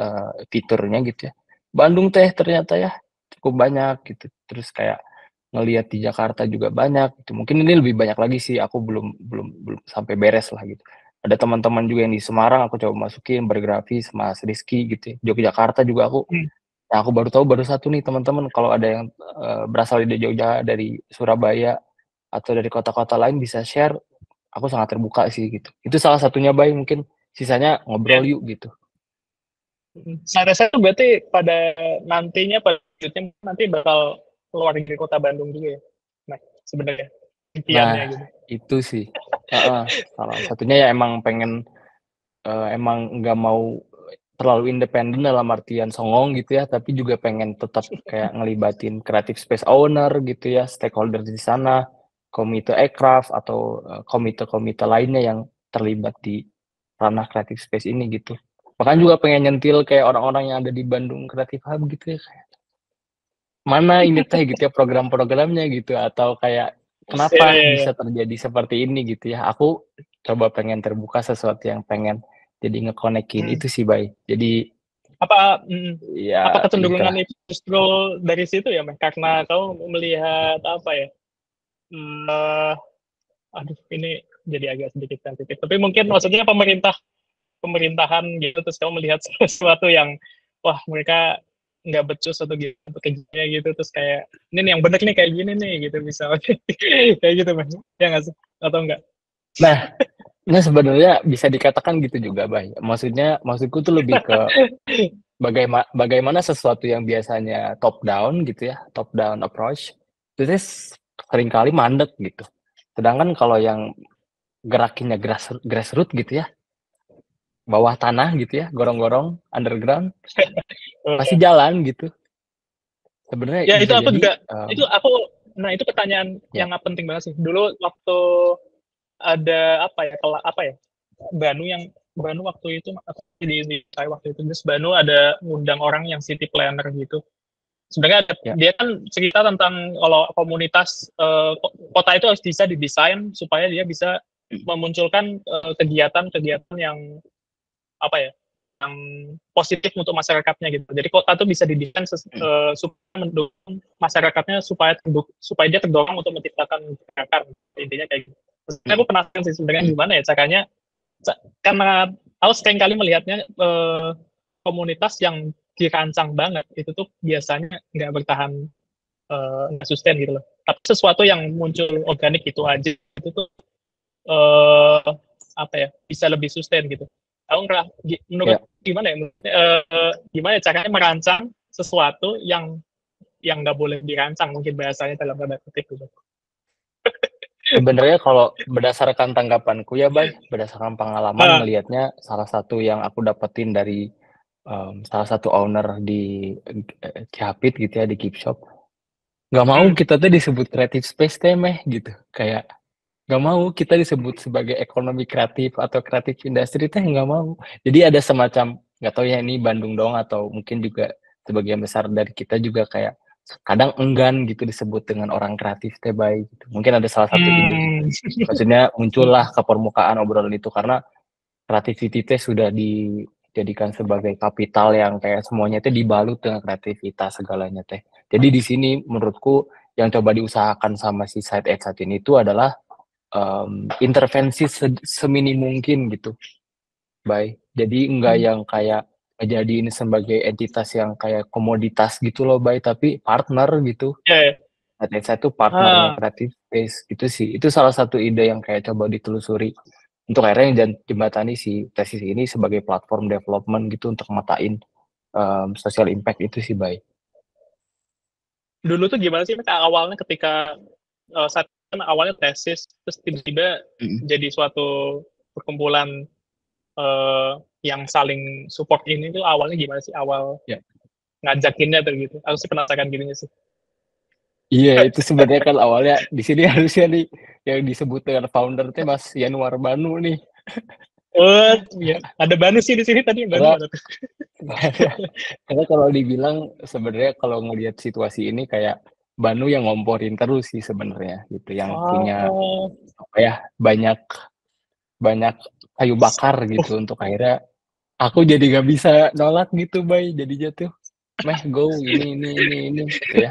fiturnya gitu ya. Bandung teh ternyata ya cukup banyak gitu. Terus kayak ngelihat di Jakarta juga banyak gitu. Mungkin ini lebih banyak lagi sih, aku belum sampai beres lah gitu. Ada teman-teman juga yang di Semarang aku coba masukin bergrafis Mas Rizky gitu ya. Yogyakarta juga aku Nah, aku baru tahu baru satu nih teman-teman, kalau ada yang berasal dari jauh-jauh dari Surabaya, atau dari kota-kota lain bisa share, aku sangat terbuka sih gitu. Itu salah satunya Bay, mungkin sisanya ngobrol yuk gitu. Saya rasa berarti pada nanti bakal keluar dari kota Bandung juga ya. Nah, sebenarnya impiannya gitu. Itu sih. Salah satunya ya emang pengen emang nggak mau terlalu independen dalam artian songong gitu ya, tapi juga pengen tetap kayak ngelibatin creative space owner gitu ya, stakeholder di sana, komite aircraft atau komite-komite lainnya yang terlibat di ranah creative space ini gitu. Bahkan juga pengen nyentil kayak orang-orang yang ada di Bandung Creative Hub gitu ya, kayak mana ini teh gitu ya program-programnya gitu, atau kayak kenapa bisa terjadi seperti ini gitu ya. Aku coba pengen terbuka sesuatu yang pengen jadi ngekonekin itu sih Bay. Jadi apa ya kecenderungan gitu. itu justru dari situ ya, karena kau melihat apa ya? Aduh, ini jadi agak sedikit sensitif. Tapi mungkin maksudnya pemerintahan gitu, terus kamu melihat sesuatu yang wah mereka nggak becus atau gitu bekerjanya gitu, terus kayak ini nih yang bener nih kayak gini nih gitu misalnya kayak gitu Mas, ya nggak sih atau enggak? Nah sebenarnya bisa dikatakan gitu juga Bay. Maksudku tuh lebih ke bagaimana sesuatu yang biasanya top down gitu ya, top down approach, itu seringkali mandek gitu. Sedangkan kalau yang gerakinnya grassroots gitu ya, bawah tanah gitu ya, gorong-gorong, underground, pasti jalan gitu. Sebenarnya Ya itu bisa aku jadi juga itu pertanyaan ya. yang penting banget sih. Dulu waktu ada apa ya Banu waktu itu di saya waktu itu, terus Banu ada ngundang orang yang city planner gitu. Sebenarnya Ya. dia kan cerita tentang kalau komunitas kota itu harus bisa didesain supaya dia bisa memunculkan kegiatan-kegiatan yang apa ya, yang positif untuk masyarakatnya gitu. Jadi kota itu bisa didesain supaya mendukung masyarakatnya supaya dia terdorong untuk menciptakan gerakan. Intinya kayak gitu. Sebenarnya aku penasaran sih sebenarnya gimana ya caranya, karena aku sering kali melihatnya komunitas yang dirancang banget itu tuh biasanya nggak bertahan, nggak sustain gitu loh. Tapi sesuatu yang muncul organik itu aja itu tuh uh, apa ya, bisa lebih sustain gitu. Aku menurut gimana ya? Gimana ya caranya merancang sesuatu yang nggak boleh dirancang, mungkin bahasanya dalam tanda kutip gitu. Sebenarnya kalau berdasarkan tanggapanku ya Bay, berdasarkan pengalaman ngelihatnya salah satu yang aku dapetin dari salah satu owner di Cihapit gitu ya, di Keep Shop, nggak mau kita tuh disebut creative space teh gitu, kayak nggak mau kita disebut sebagai ekonomi kreatif atau kreatif industri teh, nggak mau. Jadi ada semacam, nggak tahu ya ini Bandung dong atau mungkin juga sebagian besar dari kita juga kayak kadang enggan gitu disebut dengan orang kreatif teh Bay gitu. Mungkin ada salah satu ide, maksudnya muncullah ke permukaan obrolan itu karena creativity teh sudah dijadikan sebagai kapital yang kayak semuanya teh dibalut dengan kreativitas segalanya teh. Jadi di sini menurutku yang coba diusahakan sama si Side Edge saat ini itu adalah intervensi semini mungkin gitu, Bay. Jadi enggak yang kayak jadi ini sebagai entitas yang kayak komoditas gitu loh, Bay, tapi partner gitu. Saya tuh partnernya Creative Space gitu sih. Itu salah satu ide yang kayak coba ditelusuri untuk akhirnya yang jembatani si tesis ini sebagai platform development gitu untuk matain social impact itu sih, Bay. Dulu tuh gimana sih awalnya ketika saat awalnya tesis terus tiba-tiba jadi suatu perkumpulan yang saling support ini tuh awalnya gimana sih awal ngajakinnya tuh gitu? Aku sih penasaran gini sih. Iya, itu sebenarnya kan awalnya di sini harusnya nih yang disebut dengan founder teh Mas Yanuar Banu nih. Oh, ya. Ada Banu sih di sini tadi Banu. Karena kalau dibilang sebenarnya kalau ngelihat situasi ini kayak Banu yang ngomporin terus sih sebenarnya gitu, yang punya apa ya, banyak kayu bakar gitu untuk akhirnya aku jadi gak bisa nolak gitu, Bay. Jadinya tuh go ini gitu ya.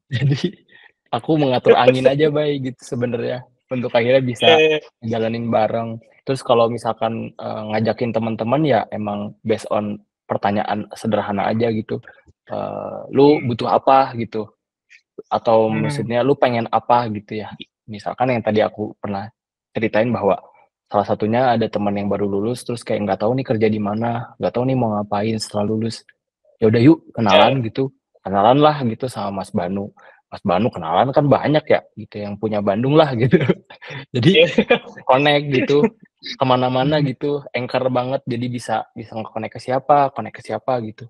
Jadi aku mengatur angin aja Bay gitu sebenarnya untuk akhirnya bisa jalanin bareng. Terus kalau misalkan ngajakin teman-teman ya emang based on pertanyaan sederhana aja gitu. Lu butuh apa gitu? atau maksudnya lu pengen apa gitu ya. Misalkan yang tadi aku pernah ceritain bahwa salah satunya ada teman yang baru lulus terus kayak nggak tahu nih kerja di mana, nggak tahu nih mau ngapain setelah lulus. Ya udah yuk kenalan gitu, kenalan lah gitu sama Mas Banu. Mas Banu kenalan kan banyak ya gitu yang punya Bandung lah gitu. Jadi connect gitu kemana-mana gitu, anchor banget jadi bisa nge-connect ke siapa gitu.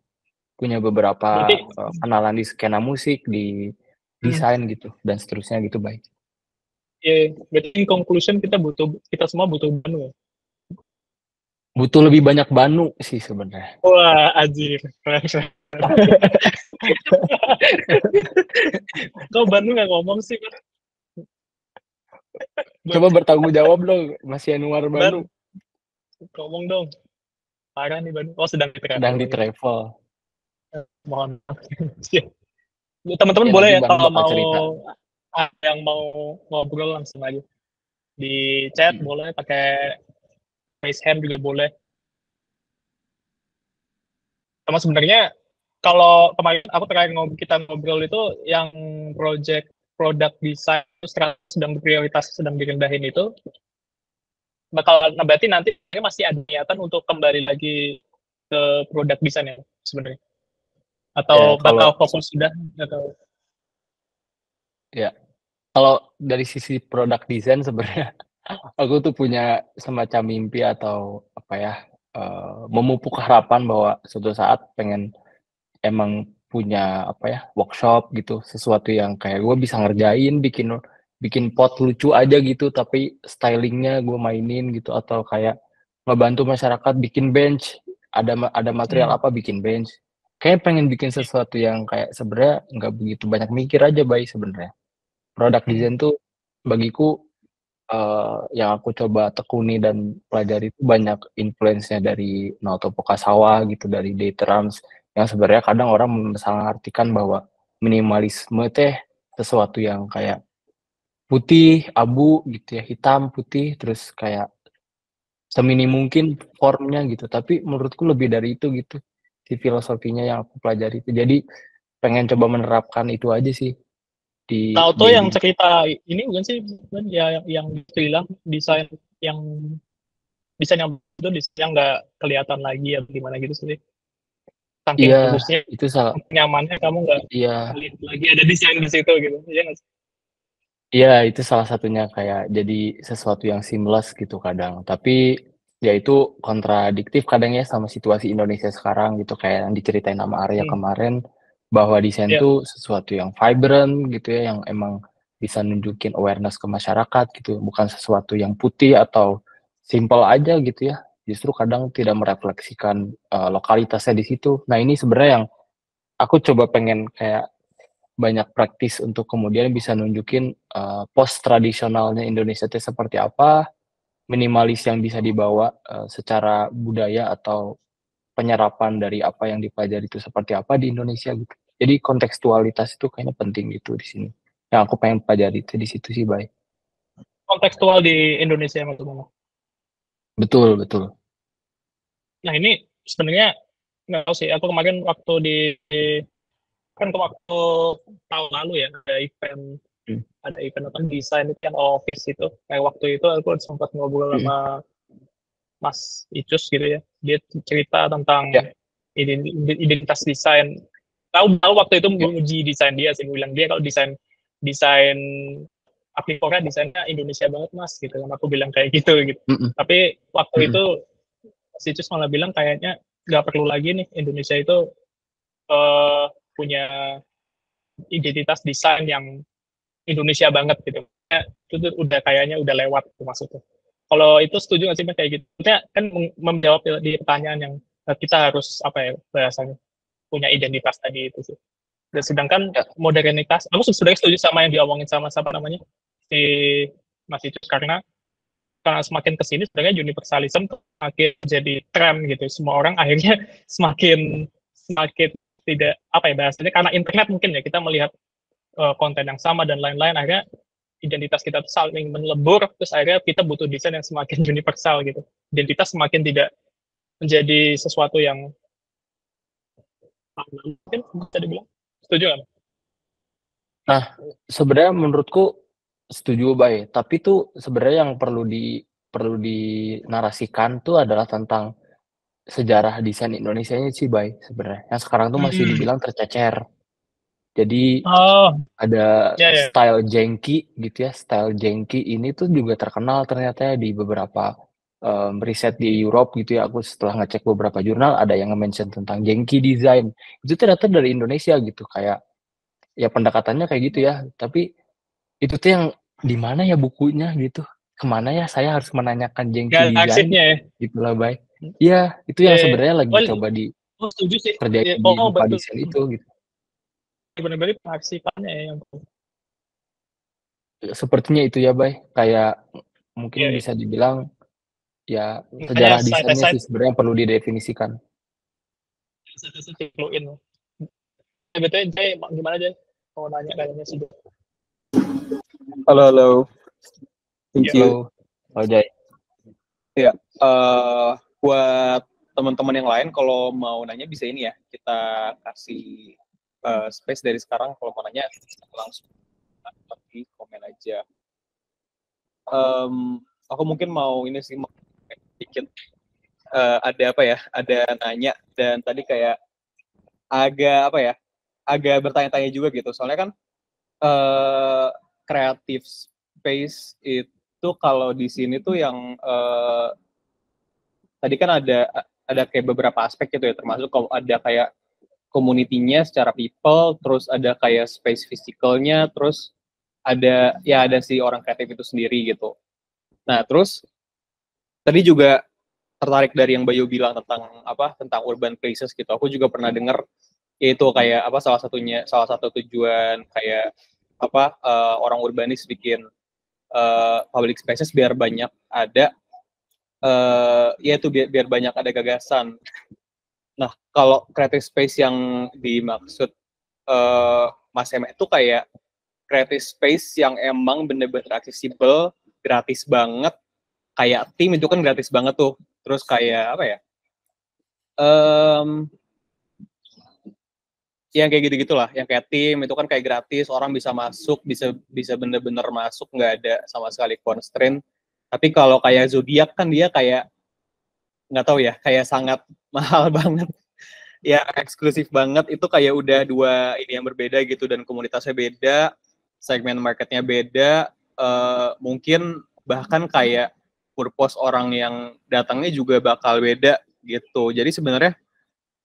Punya beberapa Berarti, kenalan di skena musik, di desain gitu dan seterusnya gitu, baik. berarti in conclusion kita semua butuh Banu ya? Butuh lebih banyak Banu sih sebenarnya. Wah, anjir. Kok Banu nggak ngomong sih, Ban? Coba bertanggung jawab dong, Mas Yanuar Banu. Ngomong dong. Parah nih Banu. Oh, sedang di Sedang di travel. travel. Mohon maaf. Teman-teman Ya boleh nanti ya Banu kalau bakal mau cerita. yang mau ngobrol langsung aja. Di chat boleh, pakai raise hand juga boleh. Sama sebenarnya kalau kemarin aku terakhir kita ngobrol itu yang project product design sedang prioritas sedang direndahin itu berarti nanti masih ada niatan untuk kembali lagi ke product design ya sebenarnya, Ya atau kalau bakal fokus sudah atau ya kalau dari sisi product design sebenarnya aku tuh punya semacam mimpi atau apa ya, memupuk harapan bahwa suatu saat pengen emang punya apa ya, workshop gitu, sesuatu yang kayak gue bisa ngerjain, bikin bikin pot lucu aja gitu, tapi stylingnya gue mainin gitu, atau kayak ngebantu masyarakat bikin bench, ada material apa bikin bench. Kayak pengen bikin sesuatu yang kayak sebenarnya nggak begitu banyak mikir aja, Bay, sebenarnya. Product design tuh bagiku yang aku coba tekuni dan pelajari itu banyak influence-nya dari Naoto Fukasawa gitu, dari Daytrams, yang sebenarnya kadang orang menartikan bahwa minimalisme teh sesuatu yang kayak putih, abu gitu ya, hitam, putih, terus kayak semini mungkin formnya gitu. Tapi menurutku lebih dari itu gitu, si filosofinya yang aku pelajari itu. Jadi pengen coba menerapkan itu aja sih di Naoto yang daily. cerita ini bukan sih ya yang bilang desain yang yang itu desain yang nggak kelihatan lagi atau gimana gitu sih, saking Iya, bagusnya itu salah. nyamannya kamu nggak Iya. lihat lagi ada desain di situ gitu ya nggak sih? Iya, itu salah satunya kayak jadi sesuatu yang seamless gitu kadang. Tapi ya itu kontradiktif kadang ya sama situasi Indonesia sekarang gitu, kayak yang diceritain sama Arya kemarin, bahwa desain Ya, tuh sesuatu yang vibrant gitu ya, yang emang bisa nunjukin awareness ke masyarakat gitu, bukan sesuatu yang putih atau simple aja gitu ya. Justru kadang tidak merefleksikan lokalitasnya di situ. Nah, ini sebenarnya yang aku coba pengen kayak banyak praktis untuk kemudian bisa nunjukin pos tradisionalnya Indonesia itu seperti apa, minimalis yang bisa dibawa secara budaya atau penyerapan dari apa yang dipelajari itu seperti apa di Indonesia gitu. Jadi kontekstualitas itu kayaknya penting gitu di sini. Yang aku pengen pelajari itu di situ sih, Bay. kontekstual di Indonesia yang mana? Betul, betul. Nah ini sebenarnya nggak tahu sih. Aku kemarin waktu kan ke waktu tahun lalu ya Hmm. ada event apa desain itu kan office itu. Kayak waktu itu aku sempat ngobrol Hmm. sama Mas Icus gitu ya. Dia cerita tentang Ya, identitas desain. Tahu waktu itu ya. menguji desain dia sih, bilang dia kalau desain desain Aplikora desainnya Indonesia banget mas gitu kan, aku bilang kayak gitu gitu. Mm-mm. Tapi waktu Mm-mm. itu si Cus malah bilang kayaknya nggak perlu lagi nih Indonesia itu punya identitas desain yang Indonesia banget gitu. Itu tuh udah kayaknya udah lewat tuh maksudnya. Kalau itu setuju nggak sih kayak gitu? Maksudnya kan menjawab di pertanyaan yang kita harus apa ya bahasanya punya identitas tadi itu sih. Dan sedangkan Ya, modernitas, aku sudah setuju sama yang diomongin sama siapa namanya si Mas Icus, karena semakin kesini sebenarnya universalism tuh semakin jadi tren gitu. Semua orang akhirnya semakin semakin tidak apa ya bahasanya, karena internet mungkin ya kita melihat konten yang sama dan lain-lain, akhirnya identitas kita tuh saling melebur, terus akhirnya kita butuh desain yang semakin universal gitu. Identitas semakin tidak menjadi sesuatu yang mungkin bisa dibilang. Setuju kan? Nah, sebenarnya menurutku setuju, Bay, tapi tuh sebenarnya yang perlu dinarasikan tuh adalah tentang sejarah desain Indonesianya sih, Bay, sebenarnya. Yang sekarang tuh masih dibilang tercecer. Jadi Oh, ada ya ya. style jengki gitu ya, style jengki ini tuh juga terkenal ternyata ya di beberapa, riset di Europe gitu ya, aku setelah ngecek beberapa jurnal ada yang nge-mention tentang jengki design. Itu ternyata dari Indonesia gitu, kayak ya pendekatannya kayak gitu ya, tapi itu tuh yang di mana ya bukunya gitu, kemana ya saya harus menanyakan jengki Nggak ada design, arsipnya ya. gitulah, Bay. Iya, itu Ya, yang ya. sebenarnya lagi Oh, coba setuju sih. dikerjain Ya, di oh, MIPA betul. desain itu gitu. Benar-benar arsipannya ya yang Sepertinya itu ya, Bay, kayak ya, mungkin ya. bisa dibilang ya Makanya sejarah side by desainnya side sih sebenarnya yang perlu didefinisikan. dikeluin. Betulnya Jay, gimana Jay? Mau nanya kayaknya sih. Halo, halo. Thank Ya. you. Halo, Halo Jai. Ya, buat teman-teman yang lain kalau mau nanya bisa ini ya, kita kasih space dari sekarang. Kalau mau nanya langsung di komen aja. Aku mungkin mau ini sih sedikit ada apa ya? Ada nanya dan tadi kayak agak apa ya? Agak bertanya-tanya juga gitu. Soalnya kan creative space itu kalau di sini tuh yang tadi kan ada kayak beberapa aspek gitu ya, termasuk kalau ada kayak community-nya secara people, terus ada kayak space physicalnya, terus ada si orang kreatif itu sendiri gitu. Nah, terus tadi juga tertarik dari yang Bayu bilang tentang urban places gitu. Aku juga pernah dengar yaitu kayak apa salah satu tujuan kayak orang urbanis bikin public spaces biar banyak ada yaitu biar banyak ada gagasan. Nah, kalau creative space yang dimaksud Mas Emek itu kayak creative space yang emang bener-bener aksesibel, gratis banget. Kayak tim itu kan gratis banget tuh. Terus kayak apa ya? Yang kayak gitu-gitulah. Yang kayak tim itu kan kayak gratis, orang bisa masuk, bisa bener-bener masuk, nggak ada sama sekali constraint. Tapi kalau kayak zodiak kan dia kayak nggak tahu ya, kayak sangat mahal banget. Ya eksklusif banget, itu kayak udah dua ini yang berbeda gitu, dan komunitasnya beda, segmen marketnya beda, mungkin bahkan kayak purpose orang yang datangnya juga bakal beda gitu. Jadi sebenarnya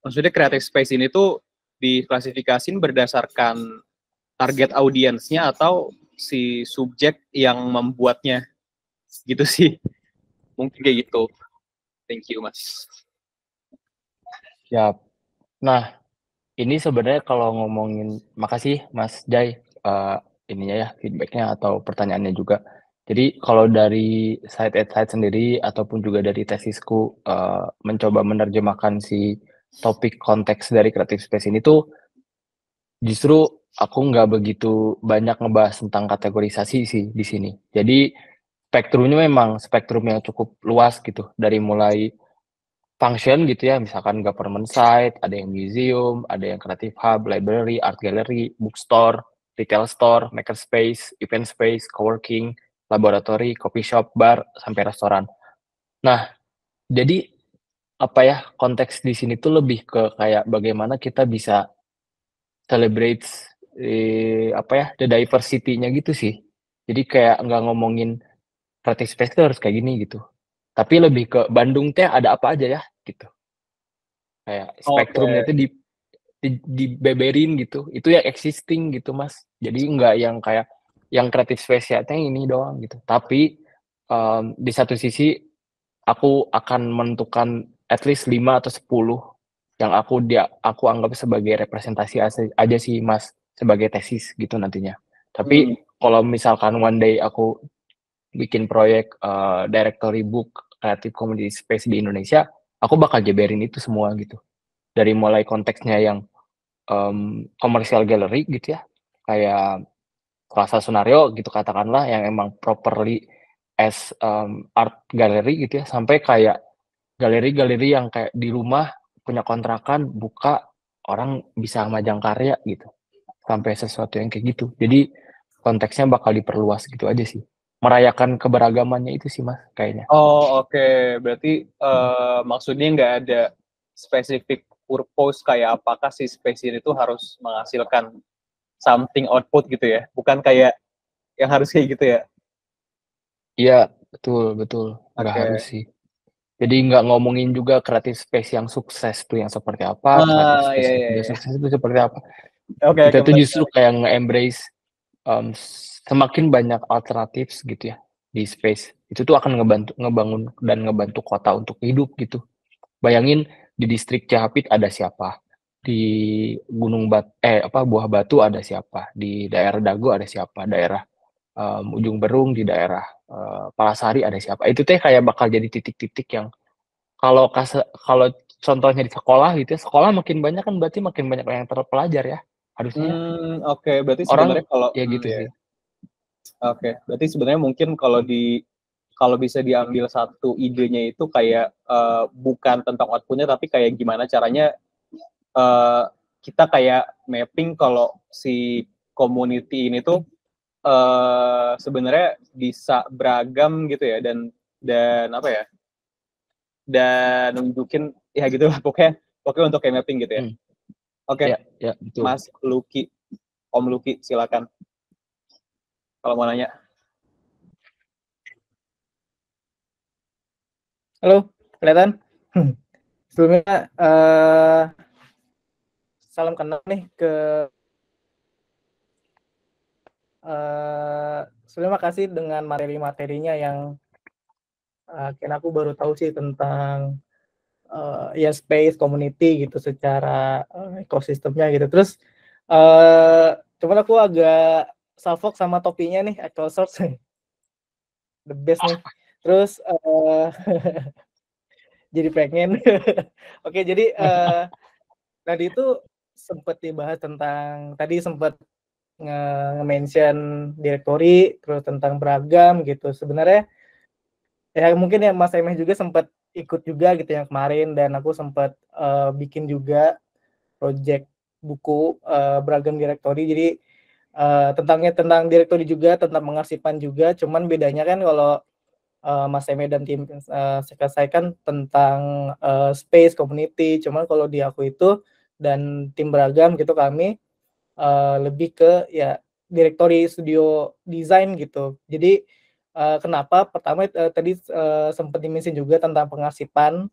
maksudnya creative space ini tuh diklasifikasiin berdasarkan target audiensnya atau si subjek yang membuatnya gitu sih, mungkin kayak gitu. Thank you Mas. Ya, nah ini sebenarnya kalau ngomongin, makasih Mas Jai, ininya ya feedbacknya atau pertanyaannya juga. Jadi kalau dari side at side sendiri ataupun juga dari tesisku mencoba menerjemahkan si topik konteks dari creative space ini tuh justru aku nggak begitu banyak ngebahas tentang kategorisasi sih di sini. Jadi spektrumnya memang spektrum yang cukup luas gitu, dari mulai function gitu ya, misalkan government site, ada yang museum, ada yang creative hub, library, art gallery, bookstore, retail store, makerspace, event space, coworking, laboratory, coffee shop, bar, sampai restoran. Nah, jadi apa ya, konteks di sini tuh lebih ke kayak bagaimana kita bisa celebrate apa ya, the diversity-nya gitu sih. Jadi kayak nggak ngomongin creative space tuh harus kayak gini gitu. Tapi lebih ke Bandung teh ada apa aja ya gitu. Kayak spektrumnya Oke. tuh dibeberin gitu. Itu yang existing gitu, Mas. Jadi nggak yang kayak yang creative space ya teh ini doang gitu. Tapi di satu sisi aku akan menentukan at least 5 atau 10 yang aku anggap sebagai representasi aja sih, Mas, sebagai tesis gitu nantinya. Tapi kalau misalkan one day aku bikin proyek directory book creative community space di Indonesia, aku bakal jeberin itu semua gitu. Dari mulai konteksnya yang commercial gallery gitu ya, kayak Plaza Sunario gitu katakanlah, yang emang properly as art gallery gitu ya, sampai kayak galeri-galeri yang kayak di rumah punya kontrakan, buka, orang bisa majang karya gitu. sampai sesuatu yang kayak gitu. Jadi konteksnya bakal diperluas gitu aja sih. Merayakan keberagamannya itu sih Mas kayaknya. Oh, oke. Berarti maksudnya nggak ada spesifik purpose kayak apakah si space ini tuh harus menghasilkan something output gitu ya. Bukan kayak yang harus kayak gitu ya. Iya, betul. Nggak harus Oke. sih. Jadi nggak ngomongin juga creative space yang sukses tuh yang seperti apa, creative Ah, space iya yang iya tidak iya. sukses itu seperti apa. Oke Kita oke tuh justru menarik. kayak nge-embrace semakin banyak alternatif gitu ya di space. Itu tuh akan ngebantu kota untuk hidup gitu. Bayangin di distrik Cihapit ada siapa, di Buah Batu ada siapa, di daerah Dago ada siapa, daerah Ujung Berung, di daerah Palasari ada siapa. Itu teh kayak bakal jadi titik-titik yang kalau contohnya di sekolah gitu ya, sekolah makin banyak kan berarti makin banyak yang terpelajar ya, harusnya ya. Oke. Berarti sebenarnya Orang kalau ya gitu ya. sih. Oke. Berarti sebenarnya mungkin kalau bisa diambil satu idenya itu kayak bukan tentang output-nya tapi kayak gimana caranya kita kayak mapping kalau si community ini tuh sebenarnya bisa beragam gitu ya dan apa ya dan nunjukin ya gitu lah pokoknya untuk kayak mapping gitu ya. Oke. Ya, betul. Mas Luki, Om Luki silakan kalau mau nanya. Halo, kelihatan? Sebelumnya salam kenal nih ke sebelumnya makasih dengan materi-materinya yang kayaknya aku baru tahu sih tentang ya space community gitu secara ekosistemnya gitu. Terus cuman aku agak salfok sama topinya nih, actual source the best nih. Terus jadi pengen. Oke, jadi tadi itu sempat dibahas tentang sempat nge-mention directory terus tentang beragam gitu. Sebenarnya ya mungkin ya Mas Emeh juga sempat ikut juga gitu yang kemarin dan aku sempat bikin juga project buku beragam directory. Jadi tentang directory juga, tentang pengarsipan juga. Cuman bedanya kan kalau Mas Emeh dan tim saya kan tentang space community. Cuman kalau di aku itu dan tim beragam gitu kami lebih ke ya directory studio design gitu. Jadi kenapa pertama tadi sempat dimention juga tentang pengarsipan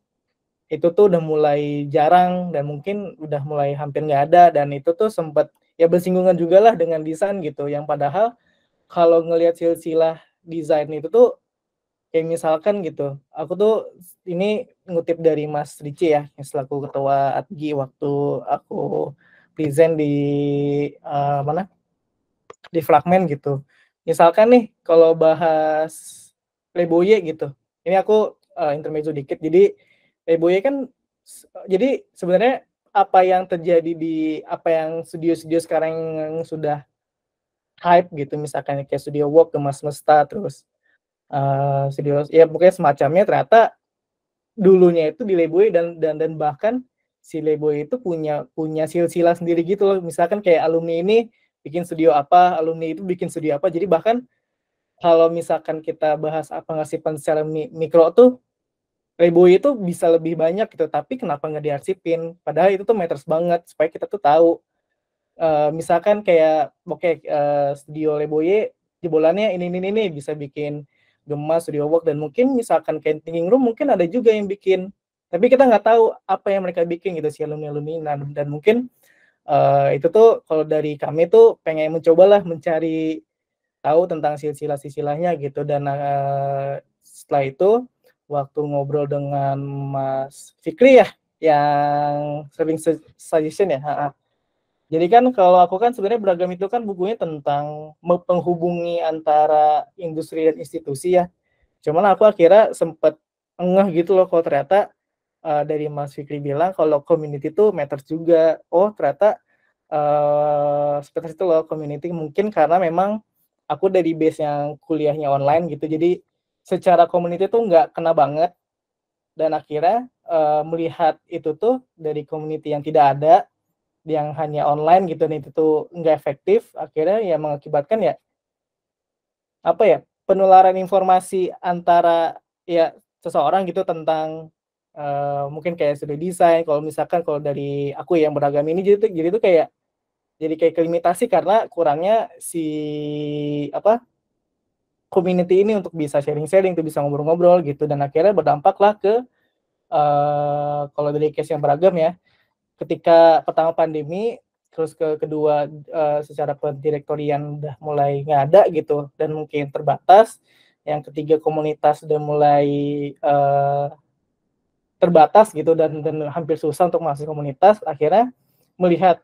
itu tuh udah mulai jarang dan mungkin udah mulai hampir nggak ada dan itu tuh sempat ya bersinggungan juga lah dengan desain gitu yang padahal kalau ngelihat silsilah desain itu tuh kayak misalkan gitu aku tuh ini ngutip dari Mas Ricci ya yang selaku ketua ATGI waktu aku present di mana di Fragment gitu. Misalkan nih kalau bahas Leboye gitu. Ini aku intermezzo dikit. Jadi Leboye kan jadi sebenarnya apa yang terjadi di apa yang studio-studio sekarang yang sudah hype gitu misalkan kayak Studio Walk, Gemas Semesta terus studio ya pokoknya semacamnya ternyata dulunya itu di Leboye dan bahkan si Leboye itu punya silsilah sendiri gitu loh. Misalkan kayak alumni ini bikin studio apa, alumni itu bikin studio apa. Jadi bahkan kalau misalkan kita bahas apa pengarsipan secara mikro tuh Leboye itu bisa lebih banyak gitu, tapi kenapa nggak diarsipin? Padahal itu tuh matters banget supaya kita tuh tahu. Misalkan kayak studio Leboye jebolannya ini bisa bikin Gemas, Studio Walk dan mungkin misalkan kayak Thinking Room mungkin ada juga yang bikin. Tapi kita nggak tahu apa yang mereka bikin gitu si alumni-alumni dan mungkin itu tuh kalau dari kami tuh pengen mencobalah mencari tahu tentang silsilah-silsilahnya gitu dan setelah itu waktu ngobrol dengan Mas Fikri ya yang sering suggestion ya. Jadi kan kalau aku kan sebenarnya beragam itu kan bukunya tentang menghubungi antara industri dan institusi ya. Cuman aku akhirnya sempat ngeh gitu loh kalau ternyata dari Mas Fikri bilang kalau community itu matters juga. Oh ternyata seperti itu loh community mungkin karena memang aku dari base yang kuliahnya online gitu. Jadi secara community tuh nggak kena banget dan akhirnya melihat itu tuh dari community yang tidak ada yang hanya online gitu nih itu nggak efektif, akhirnya ya mengakibatkan ya apa ya, penularan informasi antara ya seseorang gitu tentang mungkin kayak studi desain. Kalau misalkan kalau dari aku yang beragam ini jadi tuh kayak kelimitasi karena kurangnya si apa, community ini untuk bisa sharing-sharing, tuh bisa ngobrol-ngobrol gitu, dan akhirnya berdampaklah ke kalau dari case yang beragam ya, ketika pertama pandemi, terus kedua secara pendirektorian udah mulai nggak ada gitu dan mungkin terbatas, yang ketiga komunitas udah mulai terbatas gitu dan hampir susah untuk masuk komunitas, akhirnya melihat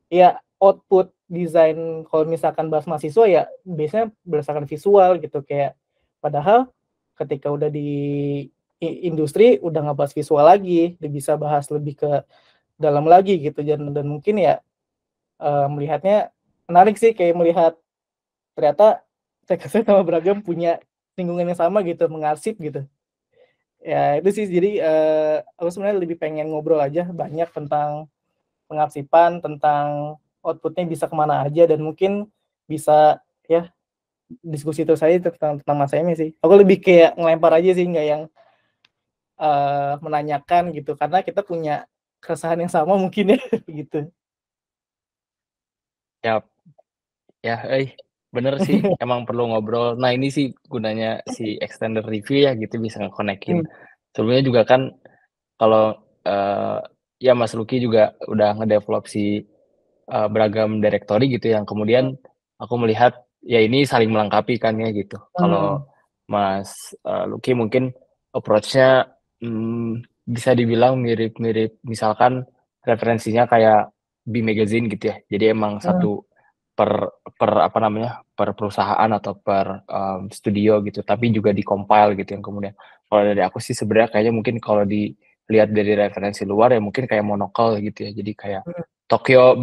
ya output desain kalau misalkan bahas mahasiswa ya biasanya berdasarkan visual gitu, kayak padahal ketika udah di industri udah nggak bahas visual lagi, udah bisa bahas lebih ke dalam lagi gitu, dan mungkin ya melihatnya menarik sih, kayak melihat ternyata saya sama beragam punya lingkungan yang sama gitu, mengarsip gitu. Ya itu sih, jadi aku sebenarnya lebih pengen ngobrol aja banyak tentang pengarsipan, tentang outputnya bisa kemana aja, dan mungkin bisa ya diskusi terus aja tentang Mas Emi sih. Aku lebih kayak ngelempar aja sih, nggak yang menanyakan gitu, karena kita punya keresahan yang sama mungkin ya gitu. Ya, ya, bener sih, emang perlu ngobrol. Nah ini sih gunanya si extended review ya gitu, bisa nge-connect-in. Sebelumnya juga kan kalau ya Mas Lucky juga udah ngedevelop si beragam directory gitu yang kemudian aku melihat ya ini saling melengkapi kan ya gitu. Kalau Mas Lucky mungkin approach-nya bisa dibilang mirip-mirip, misalkan referensinya kayak B Magazine gitu ya. Jadi emang satu per apa namanya, per perusahaan atau per studio gitu, tapi juga di-compile gitu yang kemudian. Kalau dari aku sih sebenarnya kayaknya mungkin kalau dilihat dari referensi luar ya mungkin kayak Monocle gitu ya. Jadi kayak Tokyo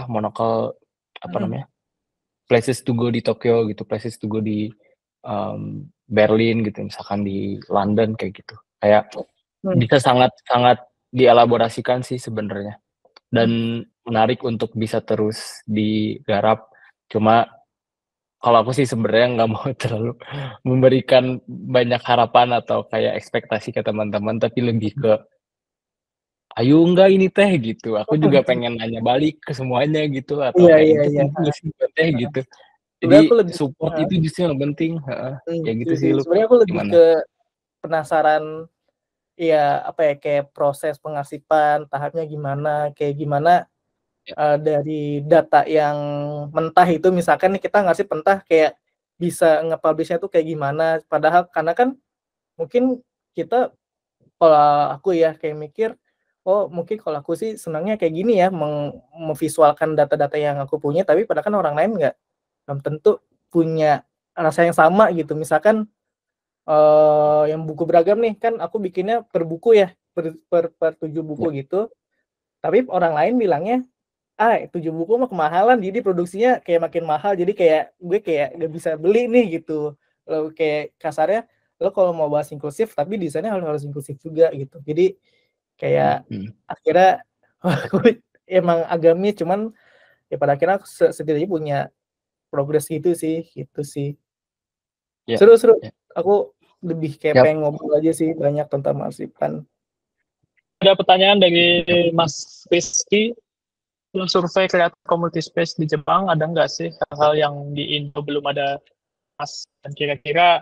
Monocle apa namanya, places to go di Tokyo gitu, places to go di Berlin gitu, misalkan di London kayak gitu. Kayak bisa sangat dielaborasikan sih sebenarnya. Dan menarik untuk bisa terus digarap. Cuma kalau aku sih sebenarnya nggak mau terlalu memberikan banyak harapan atau kayak ekspektasi ke teman-teman, tapi lebih ke ayo enggak ini teh gitu. Aku juga pengen nanya balik ke semuanya gitu, atau Iya, kayak iya, itu iya. penting nggak sih buat teh gitu. Jadi Sebenarnya aku lebih support itu justru yang penting. Ya gitu sih, sih. lu Sebenarnya aku lebih gimana? ke penasaran ya apa ya, kayak proses pengarsipan tahapnya gimana, kayak gimana dari data yang mentah itu, misalkan nih kita ngarsip mentah, kayak bisa nge-publish-nya tuh kayak gimana, padahal karena kan mungkin kita, kalau aku ya kayak mikir, oh mungkin kalau aku sih senangnya kayak gini ya, memvisualkan data-data yang aku punya, tapi padahal kan orang lain nggak belum tentu punya rasa yang sama gitu. Misalkan yang buku beragam nih, kan aku bikinnya per buku ya, per 7 buku gitu, tapi orang lain bilangnya 7 buku mah kemahalan, jadi produksinya kayak makin mahal, jadi kayak gue kayak gak bisa beli nih gitu. Lo kayak kasarnya, lo kalau mau bahas inklusif tapi desainnya harus inklusif juga gitu. Jadi kayak akhirnya aku emang agak miss, cuman ya pada akhirnya aku setidaknya punya progres gitu sih, gitu sih. Ya, Seru. ya. Aku lebih kayak Yap. pengen ngobrol aja sih banyak tentang masukan. Ada pertanyaan dari Mas Rizky, survei kreatif community space di Jepang, ada nggak sih hal-hal yang di Indo belum ada, Mas? Dan kira-kira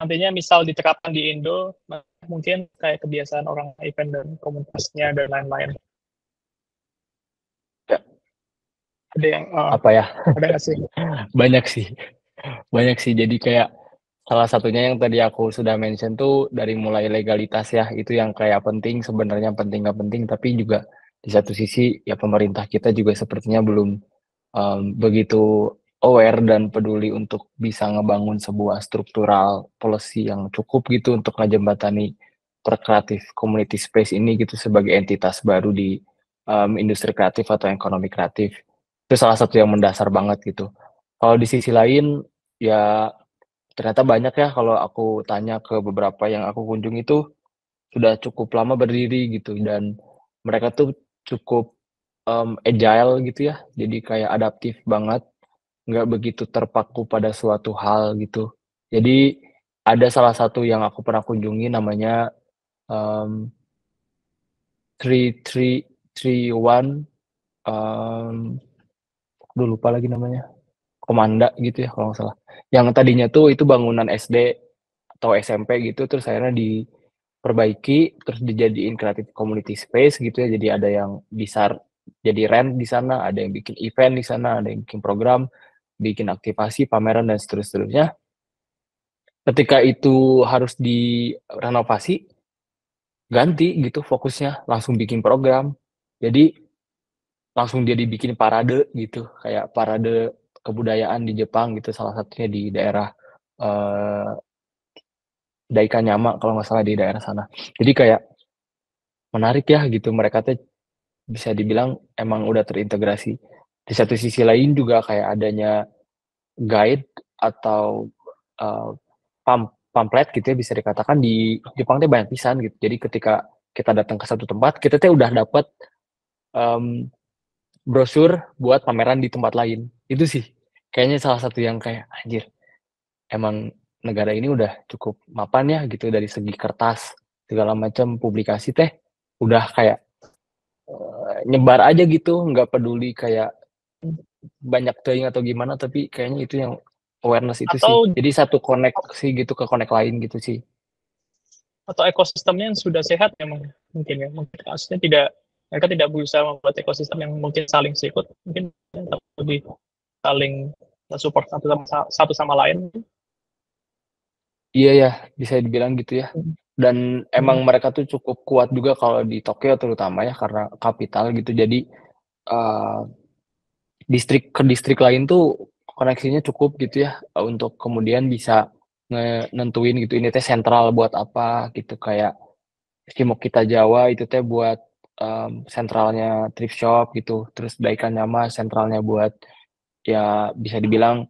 nantinya misal diterapkan di Indo, mungkin kayak kebiasaan orang event dan komunitasnya dan lain-lain. Ya. Ada yang Apa ya? ada nggak sih? Banyak sih. Jadi kayak salah satunya yang tadi aku sudah mention tuh dari mulai legalitas ya, itu yang kayak penting sebenarnya, penting nggak penting, tapi juga di satu sisi ya pemerintah kita juga sepertinya belum begitu aware dan peduli untuk bisa ngebangun sebuah struktural policy yang cukup gitu untuk ngejembatani kreatif community space ini gitu sebagai entitas baru di industri kreatif atau ekonomi kreatif. Itu salah satu yang mendasar banget gitu. Kalau di sisi lain ya ternyata banyak ya, kalau aku tanya ke beberapa yang aku kunjungi itu sudah cukup lama berdiri gitu, dan mereka tuh cukup agile gitu ya, jadi kayak adaptif banget, nggak begitu terpaku pada suatu hal gitu. Jadi ada salah satu yang aku pernah kunjungi namanya um, 3331, aduh lupa lagi namanya, Komanda gitu ya kalau nggak salah. Yang tadinya tuh itu bangunan SD atau SMP gitu, terus akhirnya diperbaiki, terus dijadiin creative community space gitu ya. Jadi ada yang bisa jadi rent di sana, ada yang bikin event di sana, ada yang bikin program, bikin aktivasi, pameran dan seterusnya. Ketika itu harus direnovasi, ganti gitu fokusnya, langsung bikin program. Jadi langsung dia dibikin parade gitu, kayak parade kebudayaan di Jepang gitu, salah satunya di daerah eh, Daikanyama kalau nggak salah di daerah sana. Jadi kayak menarik ya gitu, mereka tuh bisa dibilang emang udah terintegrasi. Di satu sisi lain juga kayak adanya guide atau uh, pamflet gitu ya, bisa dikatakan di Jepang tuh banyak pisan gitu. Jadi ketika kita datang ke satu tempat, kita tuh udah dapat um, brosur buat pameran di tempat lain. Itu sih kayaknya salah satu yang kayak anjir, emang negara ini udah cukup mapan ya gitu, dari segi kertas segala macam publikasi teh udah kayak nyebar aja gitu, nggak peduli kayak banyak teuing atau gimana, tapi kayaknya itu yang awareness itu sih. Atau Jadi satu koneksi gitu ke connect lain gitu sih. atau ekosistemnya yang sudah sehat memang mungkin ya, mungkin maksudnya tidak, mereka tidak berusaha membuat ekosistem yang mungkin saling sikut, mungkin lebih saling support satu sama lain. Iya ya, bisa dibilang gitu ya. Dan emang mereka tuh cukup kuat juga kalau di Tokyo terutama ya, karena kapital gitu. Jadi distrik ke distrik lain tuh koneksinya cukup gitu ya, untuk kemudian bisa nentuin gitu ini teh sentral buat apa gitu, kayak Shimokita Jawa itu teh buat sentralnya thrift shop gitu, terus Daikanyama sentralnya buat ya bisa dibilang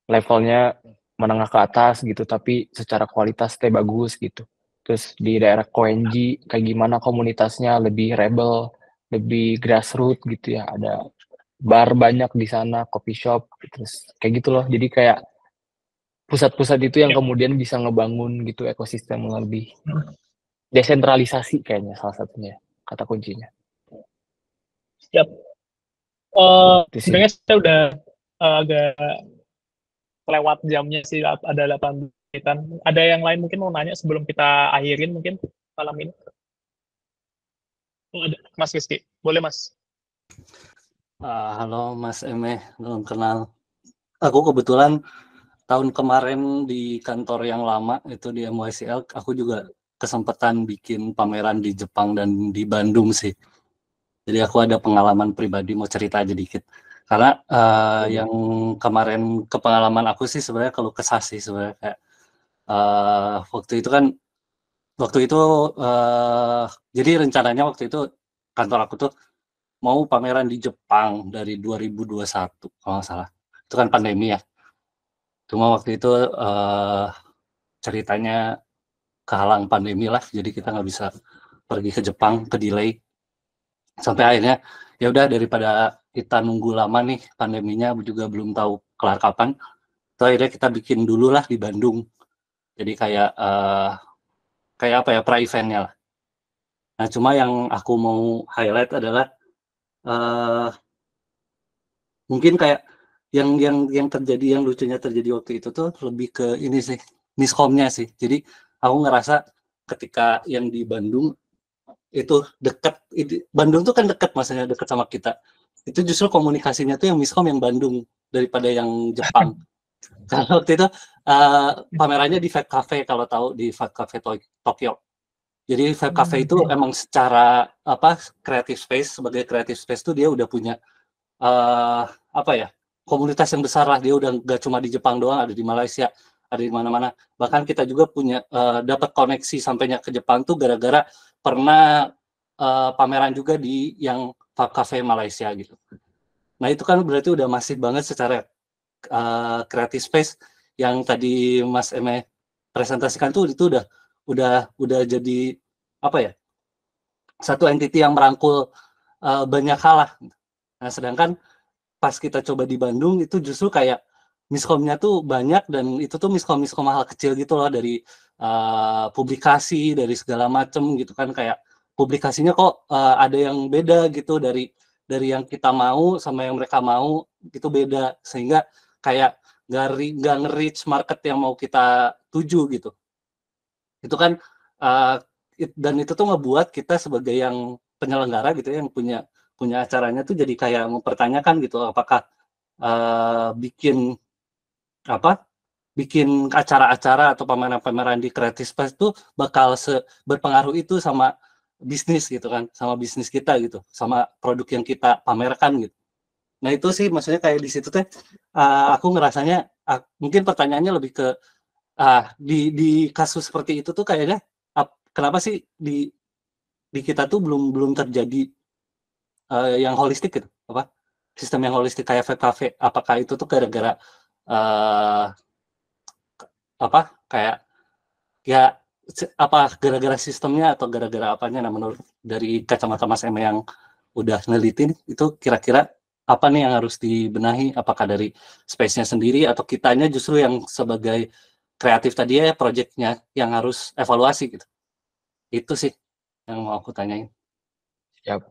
levelnya menengah ke atas gitu, tapi secara kualitas teh bagus gitu. Terus di daerah Koenji kayak gimana komunitasnya, lebih rebel, lebih grassroots gitu ya, ada bar banyak di sana, coffee shop, terus kayak gitu loh. Jadi kayak pusat-pusat itu yang kemudian bisa ngebangun gitu ekosistem yang lebih desentralisasi kayaknya salah satunya kata kuncinya. Siap. Itu sih. Sebenarnya saya udah agak lewat jamnya sih, ada 8 menitan. Ada yang lain mungkin mau nanya sebelum kita akhirin mungkin malam ini? Oh, ada. Mas Rizky, boleh Mas? Halo Mas Eme, belum kenal. Aku kebetulan tahun kemarin di kantor yang lama itu di MYCL, aku juga kesempatan bikin pameran di Jepang dan di Bandung sih. Jadi aku ada pengalaman pribadi, mau cerita aja dikit. Karena yang kemarin ke pengalaman aku sih sebenarnya kalau kesah sih sebenarnya kayak waktu itu jadi rencananya waktu itu kantor aku tuh mau pameran di Jepang dari 2021 kalau nggak salah. Itu kan pandemi ya. Cuma waktu itu ceritanya kehalang pandemi lah, jadi kita nggak bisa pergi ke Jepang, ke delay. Sampai akhirnya ya udah, daripada kita nunggu lama nih pandeminya juga belum tahu kelar kapan, itu akhirnya kita bikin dulu lah di Bandung. Jadi kayak apa ya, pra-eventnya lah. Nah cuma yang aku mau highlight adalah mungkin kayak yang terjadi, yang lucunya terjadi waktu itu tuh lebih ke ini sih, miskomnya sih. Jadi aku ngerasa ketika yang di Bandung itu dekat, Bandung tuh kan dekat, maksudnya dekat sama kita. Itu justru komunikasinya tuh yang miskom yang Bandung daripada yang Jepang. Karena waktu itu pamerannya di Vibe Cafe, kalau tahu di Vibe Cafe Tokyo. Jadi Vibe Cafe itu emang secara creative space, sebagai creative space tuh dia udah punya komunitas yang besar lah. Dia udah nggak cuma di Jepang doang, ada di Malaysia, ada di mana-mana. Bahkan kita juga punya dapat koneksi sampainya ke Jepang tuh gara-gara pernah pameran juga di yang Vibe Cafe Malaysia gitu. Nah itu kan berarti udah masif banget secara creative space yang tadi Mas Eme presentasikan tuh, itu udah jadi satu entity yang merangkul banyak hal lah. Nah, sedangkan pas kita coba di Bandung itu justru kayak miskomnya tuh banyak, dan itu tuh miskom hal kecil gitu loh, dari publikasi, dari segala macem gitu kan, kayak publikasinya kok ada yang beda gitu, dari yang kita mau sama yang mereka mau gitu beda, sehingga kayak nggak nge-reach market yang mau kita tuju gitu. Itu kan dan itu tuh ngebuat kita sebagai yang penyelenggara gitu ya, yang punya acaranya tuh jadi kayak mempertanyakan gitu, apakah bikin acara-acara atau pameran-pameran di Creative Space itu bakal berpengaruh itu sama bisnis gitu kan, sama bisnis kita gitu, sama produk yang kita pamerkan gitu. Nah itu sih maksudnya kayak di situ teh aku ngerasanya mungkin pertanyaannya lebih ke di kasus seperti itu tuh kayaknya kenapa sih di kita tuh belum terjadi yang holistik gitu, sistem yang holistik kayak Vape Cafe. Apakah itu tuh gara-gara kayak ya apa gara-gara sistemnya atau gara-gara apanya? Nah menurut dari kacamata Mas Eme yang udah neliti itu kira-kira apa nih yang harus dibenahi? Apakah dari space-nya sendiri atau kitanya justru yang sebagai kreatif tadi ya, project-nya yang harus evaluasi gitu? Itu sih yang mau aku tanyain. Siap.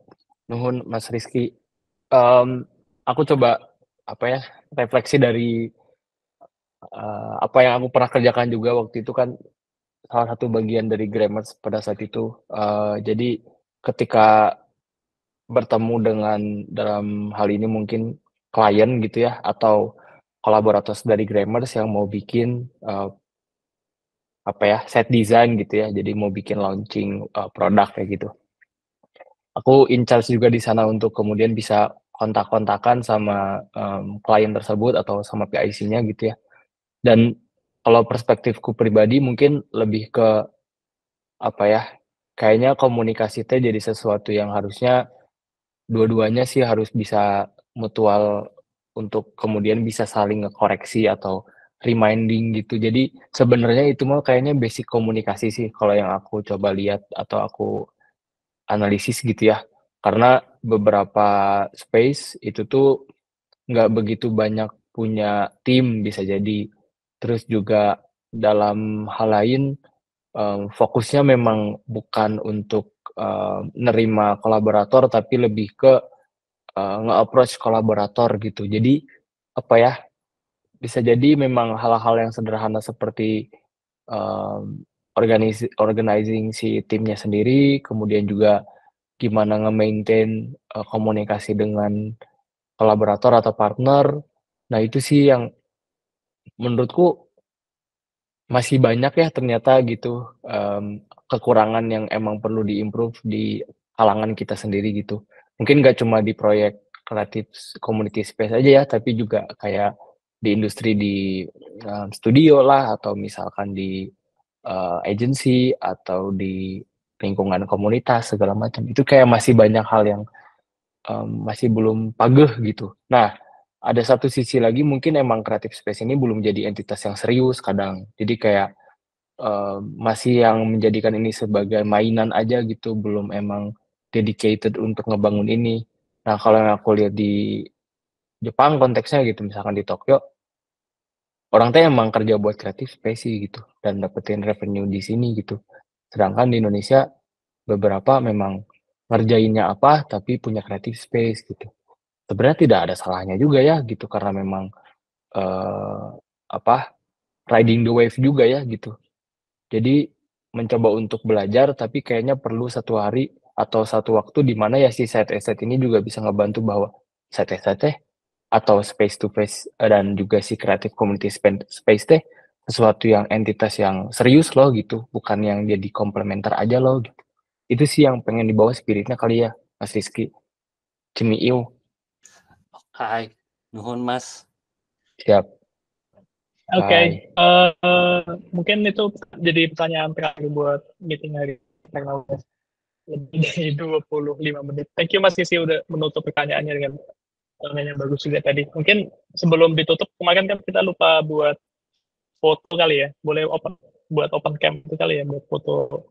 Nuhun Mas Rizky. Aku coba refleksi dari apa yang aku pernah kerjakan juga waktu itu kan, salah satu bagian dari Grammars pada saat itu. Jadi ketika bertemu dengan, dalam hal ini mungkin klien gitu ya, atau kolaborator dari Grammars yang mau bikin set design gitu ya, jadi mau bikin launching produk kayak gitu. Aku in charge juga di sana untuk kemudian bisa kontak-kontakan sama klien tersebut atau sama PIC-nya gitu ya. Dan kalau perspektifku pribadi mungkin lebih ke kayaknya komunikasi teh jadi sesuatu yang harusnya dua-duanya sih harus bisa mutual untuk kemudian bisa saling ngekoreksi atau reminding gitu. Jadi sebenarnya itu mah kayaknya basic komunikasi sih kalau yang aku coba lihat atau aku analisis gitu ya. Karena beberapa space itu tuh nggak begitu banyak punya tim bisa jadi. Terus juga dalam hal lain, fokusnya memang bukan untuk nerima kolaborator, tapi lebih ke nge-approach kolaborator gitu. Jadi bisa jadi memang hal-hal yang sederhana seperti organizing si timnya sendiri, kemudian juga gimana nge-maintain komunikasi dengan kolaborator atau partner. Nah itu sih yang menurutku masih banyak ya ternyata gitu, kekurangan yang emang perlu di-improve di kalangan kita sendiri gitu. Mungkin nggak cuma di proyek kreatif community space aja ya, tapi juga kayak di industri di studio lah, atau misalkan di agency, atau di lingkungan komunitas segala macam. Itu kayak masih banyak hal yang masih belum pageh gitu. Nah, ada satu sisi lagi mungkin emang creative space ini belum jadi entitas yang serius kadang. Jadi kayak masih yang menjadikan ini sebagai mainan aja gitu, belum emang dedicated untuk ngebangun ini. Nah, kalau yang aku lihat di Jepang konteksnya gitu, misalkan di Tokyo, orang teh emang kerja buat creative space sih gitu, dan dapetin revenue di sini gitu. Sedangkan di Indonesia beberapa memang ngerjainnya apa, tapi punya creative space gitu. Sebenarnya tidak ada salahnya juga ya gitu, karena memang eh, riding the wave juga ya gitu. Jadi mencoba untuk belajar, tapi kayaknya perlu satu hari atau satu waktu di mana ya si side estate ini juga bisa ngebantu bahwa side estate atau space to face dan juga si creative community space teh sesuatu yang entitas yang serius loh gitu, bukan yang jadi komplementer aja loh gitu. Itu sih yang pengen dibawa spiritnya kali ya, Mas Rizky. Cemiu. Hai, nuhun Mas. Siap. Oke, mungkin itu jadi pertanyaan terakhir buat meeting hari teknologi. Lebih dari 25 menit. Thank you Mas Sisi udah menutup pertanyaannya dengan pertanyaan yang bagus juga tadi. Mungkin sebelum ditutup, kemarin kan kita lupa buat foto kali ya. Boleh buat open cam itu kali ya, buat foto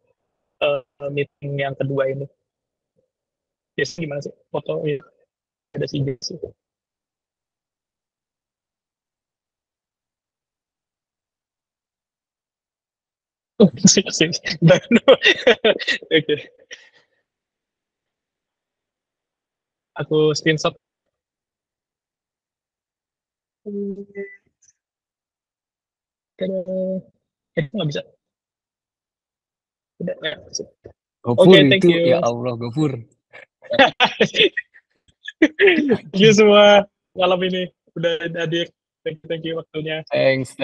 meeting yang kedua ini. Biasanya gimana sih foto ya, ada si sih. Oh, sih. Oke, aku screenshot. Nggak bisa. Udah, ya. Gofur Oke, thank itu, you. ya Allah, Gofur. Thank you semua malam ini udah hadir. Thank you waktunya. Thanks.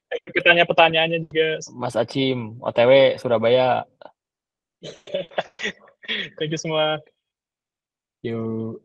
Kita tanya pertanyaannya juga. Mas Acim, OTW Surabaya. Thank you semua. Yuk.